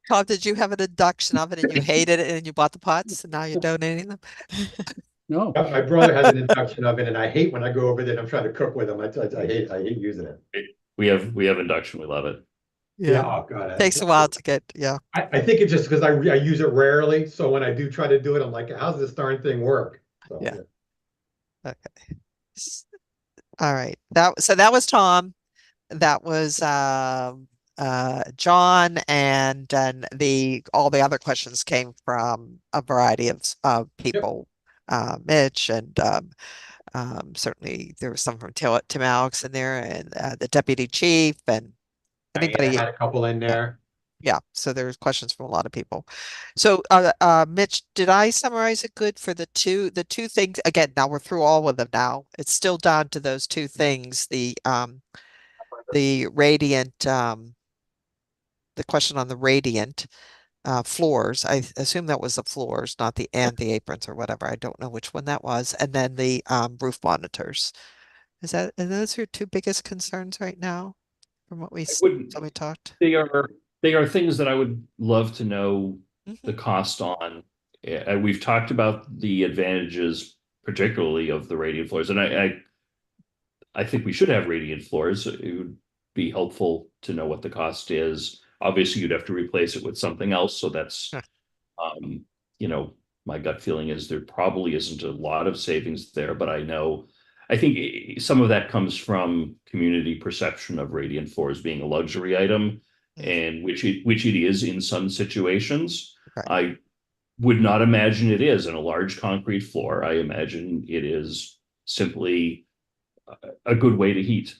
Tom, did you have an induction oven and you hated it and you bought the pots and now you're donating them? No. My brother has an induction oven, and I hate when I go over there and I'm trying to cook with him. I hate using it. We have induction. We love it. Yeah, oh God. Takes a while to get, yeah. I think it's just because I use it rarely. So when I do try to do it, I'm like, how's this darn thing work? So, Yeah. Okay. All right. So that was Tom. That was John, and then all the other questions came from a variety of people. Mitch, and certainly there was some from Tim Alex in there, and the deputy chief, and Diana anybody. had a couple in there. Yeah, so there's questions from a lot of people. So Mitch, did I summarize it good for the two things? Again, now we're through all of them now. It's still down to those 2 things, the radiant, the question on the radiant floors. I assume that was the floors, not the aprons or whatever. I don't know which one that was. And then the roof monitors. Are those your 2 biggest concerns right now from what we talked? They are things that I would love to know Mm-hmm. the cost on. We've talked about the advantages, particularly of the radiant floors, and I think we should have radiant floors. It would be helpful to know what the cost is. Obviously, you'd have to replace it with something else. So that's, my gut feeling is there probably isn't a lot of savings there, but I think some of that comes from community perception of radiant floors being a luxury item, and which it is in some situations. Right. I would not imagine it is in a large concrete floor. I imagine it is simply a good way to heat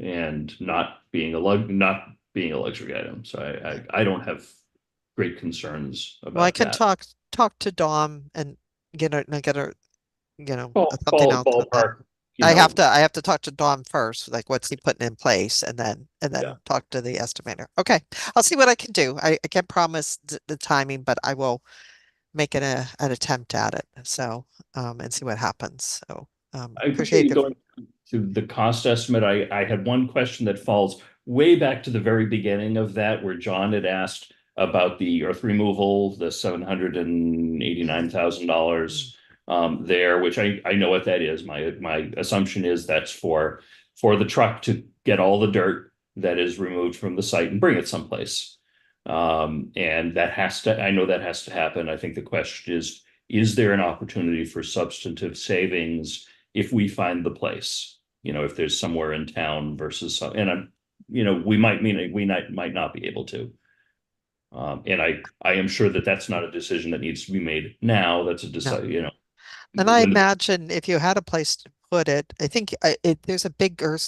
and not being a luxury item. So I don't have great concerns about that. Well, I can talk to Dom and get a something else on that. Ballpark. I have to talk to Dom first, like what's he putting in place, and then Yeah. talk to the estimator. Okay, I'll see what I can do. I can't promise the timing, but I will make an attempt at it. So and see what happens. So I appreciate appreciate you going to the cost estimate. I had one question that falls way back to the very beginning of that, where John had asked about the earth removal, the $789,000 there, which I know what that is. My assumption is that's for the truck to get all the dirt that is removed from the site and bring it someplace. And I know that has to happen. I think the question is there an opportunity for substantive savings if we find the place? If there's somewhere in town versus we might not be able to. And I am sure that's not a decision that needs to be made now. That's a decision, And I imagine if you had a place to put it, I think there's a bigger,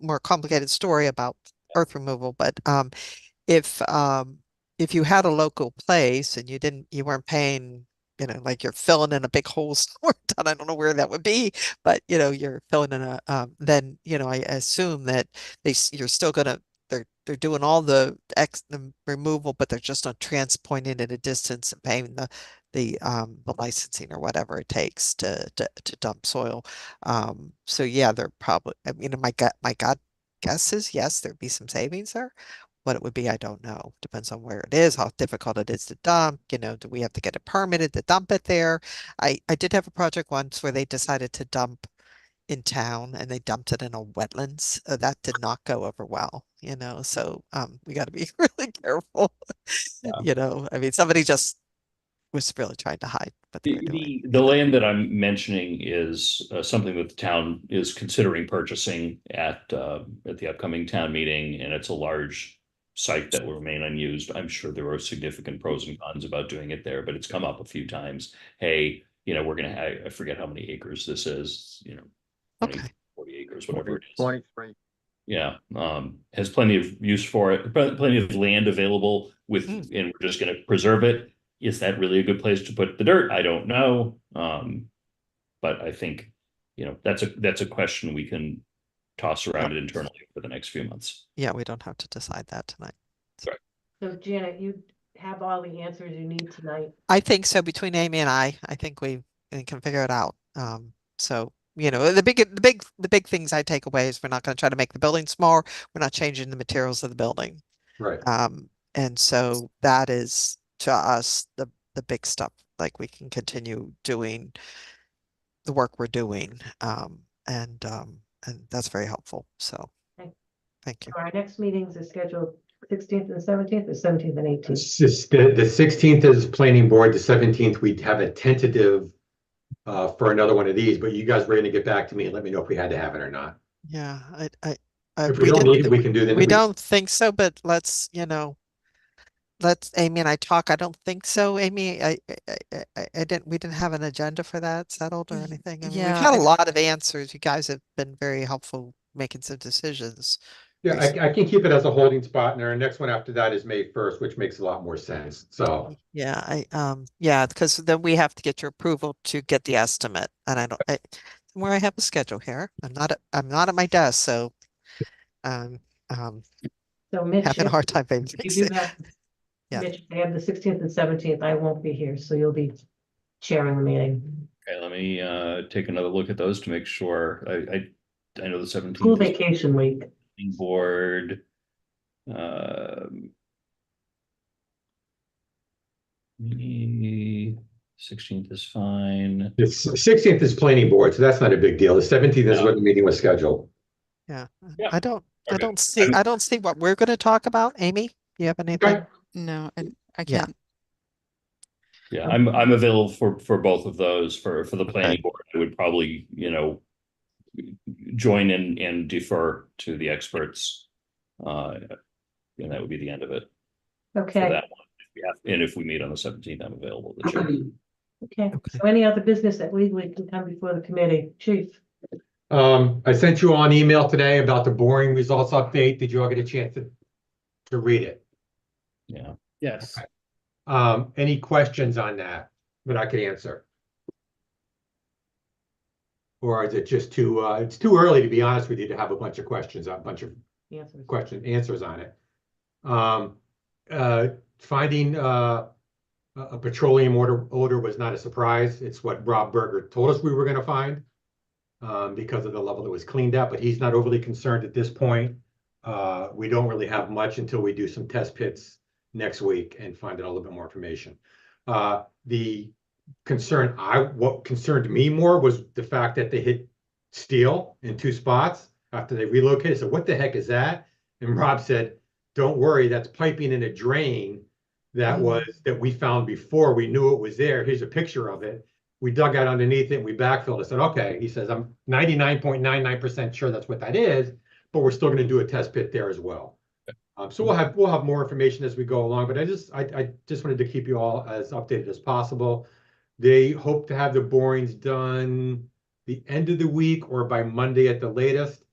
more complicated story about earth removal. But if you had a local place and you weren't paying, like you're filling in a big hole somewhere down, I don't know where that would be, but you're filling in then I assume that they're they're doing all the removal, but they're just not transpointing at a distance and paying the licensing or whatever it takes to dump soil. So yeah, they're probably, I mean, my gut guess is yes, there'd be some savings there. What it would be, I don't know. Depends on where it is, how difficult it is to dump. You know, do we have to get it permitted to dump it there? I did have a project once where they decided to dump in town and they dumped it in a wetlands. That did not go over well, you know, so we got to be really careful. You know, I mean, somebody just was really trying to hide what they were doing. The land that I'm mentioning is something that the town is considering purchasing at the upcoming town meeting, and it's a large site that will remain unused. I'm sure there are significant pros and cons about doing it there, but it's come up a few times. Hey, you know, we're gonna have, I forget how many acres this is, you know, 20, Okay. 40 acres, whatever it is. 23. Yeah, has plenty of use for it, plenty of land available with, and we're just gonna preserve it. Is that really a good place to put the dirt? I don't know. But I think, you know, that's a question we can toss around internally for the next few months. Yeah, we don't have to decide that tonight. So Janet, you have all the answers you need tonight. I think so. Between Amy and I think we can figure it out. So you know, the big things I take away is we're not going to try to make the building smaller. We're not changing the materials of the building. Right. And so that is to us the big stuff. Like we can continue doing the work we're doing. And that's very helpful. So Okay. thank you. Our next meetings are scheduled 16th and 17th, or 17th and 18th. It's just the 16th is planning board, the 17th, we'd have a tentative for another one of these, but you guys were gonna get back to me and let me know if we had to have it or not. Yeah, If we don't need it, we can do that. we don't think so, but let's, you know, let's Amy and I talk. I don't think so, Amy. I didn't. We didn't have an agenda for that settled or anything. I mean, we've Yeah, had a lot of answers. You guys have been very helpful making some decisions. Yeah, I can keep it as a holding spot, and our next one after that is May 1st, which makes a lot more sense. So Yeah, yeah, because then we have to get your approval to get the estimate, and I don't. Where I have a schedule here, I'm not at my desk, so So Mitch, having a hard time if you do have, Yeah. Mitch, I have the 16th and 17th. I won't be here, so you'll be chairing the meeting. Okay, let me take another look at those to make sure. I know the 17th School is vacation week. board. 16th is fine. the 16th is planning board, so that's not a big deal. The 17th is when the meeting was scheduled. Yeah, Yeah. I don't Okay. see what we're going to talk about. Amy, do you have anything? Okay. no, I Yeah. can't. Yeah, I'm available for both of those. For the planning board, I would probably, you know, join in and defer to the experts. And that would be the end of it for Okay. that one. And if we meet on the 17th, I'm available to chair. Okay. So any other business that legally can come before the committee? Chief? I sent you all an email today about the boring results update. Did you all get a chance to read it? Yeah. Yes. Any questions on that I could answer? Or is it just too, it's too early, to be honest with you, to have a bunch of questions, a bunch of answers on it. Finding a petroleum odor was not a surprise. It's what Rob Berger told us we were going to find because of the level that was cleaned up, but he's not overly concerned at this point. We don't really have much until we do some test pits next week and find out a little bit more information. What concerned me more was the fact that they hit steel in 2 spots after they relocated. So what the heck is that? And Rob said, don't worry, that's piping in a drain that we found before. We knew it was there. Here's a picture of it. We dug out underneath it, we backfilled. I said, okay. He says, I'm 99.99% sure that's what that is, but we're still going to do a test pit there as well. So we'll have more information as we go along, but I just wanted to keep you all as updated as possible. They hope to have the borings done the end of the week or by Monday at the latest.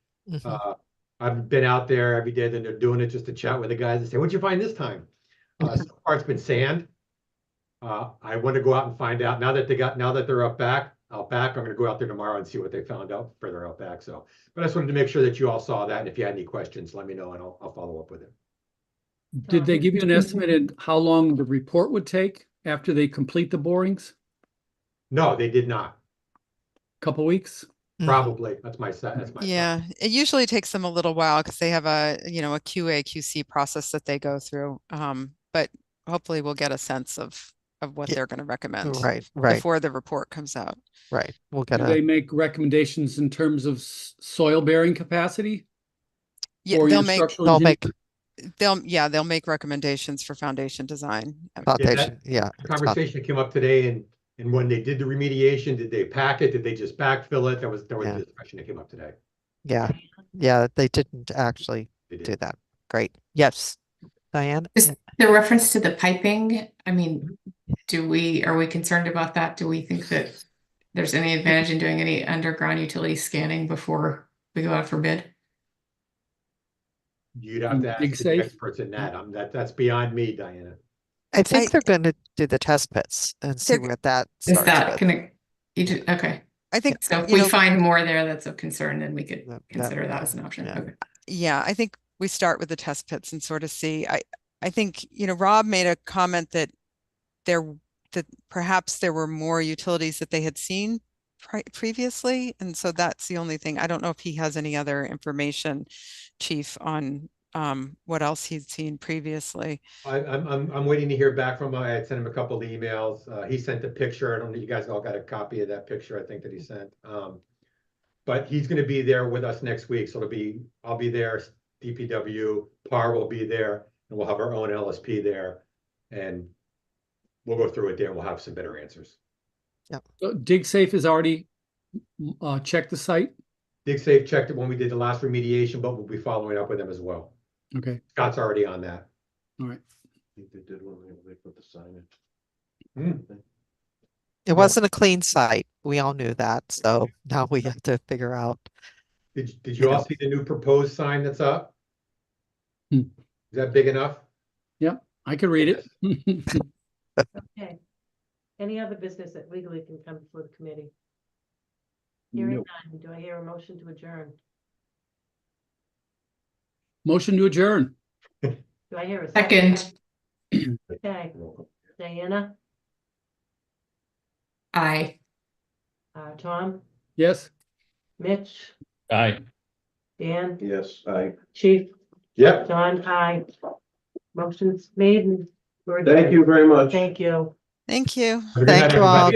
I've been out there every day that they're doing it just to chat with the guys and say, what'd you find this time? So far it's been sand. I want to go out and find out now that they're up back. out back. I'm gonna go out there tomorrow and see what they found out further out back, so. But I just wanted to make sure that you all saw that, and if you had any questions, let me know and I'll follow up with it. Did they give you an estimate in how long the report would take after they complete the borings? No, they did not. Couple weeks? Probably. That's my thought. Yeah, it usually takes them a little while because they have a QA, QC process that they go through. But hopefully we'll get a sense of what Yeah. they're going to recommend Right. before the report comes out. Right. We'll get Do they make recommendations in terms of soil bearing capacity? Yeah, Or they'll your make structural engineer? they'll make recommendations for foundation design. foundation. Yeah. The conversation came up today, and when they did the remediation, did they pack it? Did they just backfill it? There was Yeah. a discussion that came up today. Yeah. Yeah. They didn't actually They did. do that. Great. Yes. Diane? Is the reference to the piping, I mean, are we concerned about that? Do we think that there's any advantage in doing any underground utility scanning before we go out for bid? You'd have to Dig ask the safe? experts in that. That's beyond me, Diana. I think I- they're going to do the test pits and see They're- where that Is starts that with. gonna, okay, I think so if you we know, find more there that's of concern, then we could That- consider that yeah, as an option, yeah. okay. yeah, I think we start with the test pits and sort of see. I think Rob made a comment that perhaps there were more utilities that they had seen previously, and so that's the only thing. I don't know if he has any other information, Chief, on what else he'd seen previously. I'm waiting to hear back from him. I had sent him a couple of emails. He sent a picture. I don't know, you guys all got a copy of that picture, I think, that he sent. But he's gonna be there with us next week, so I'll be there, DPW, PAR will be there, and we'll have our own LSP there. And we'll go through it there and we'll have some better answers. Dig Safe has already checked the site? DigSafe checked it when we did the last remediation, but we'll be following up with them as well. Okay, Scott's already on that. all right. I think they did when they put the signage. It wasn't a clean site. We all knew that. So now we have to figure out. Did You you all know. see the new proposed sign that's up? Hmm. Is that big enough? Yep, I could read it. Okay. Any other business that legally can come before the committee? Hearing Nope. none, do I hear a motion to adjourn? Motion to adjourn. Do I hear a Second, Okay, Diana, aye. Tom, Yes? Mitch, Aye. Dan, Yes, Chief, Yep. John, aye. Motion's made and we're thank adjourned. you very much. Thank you. Thank you. Have a good Thank night, you all. everybody.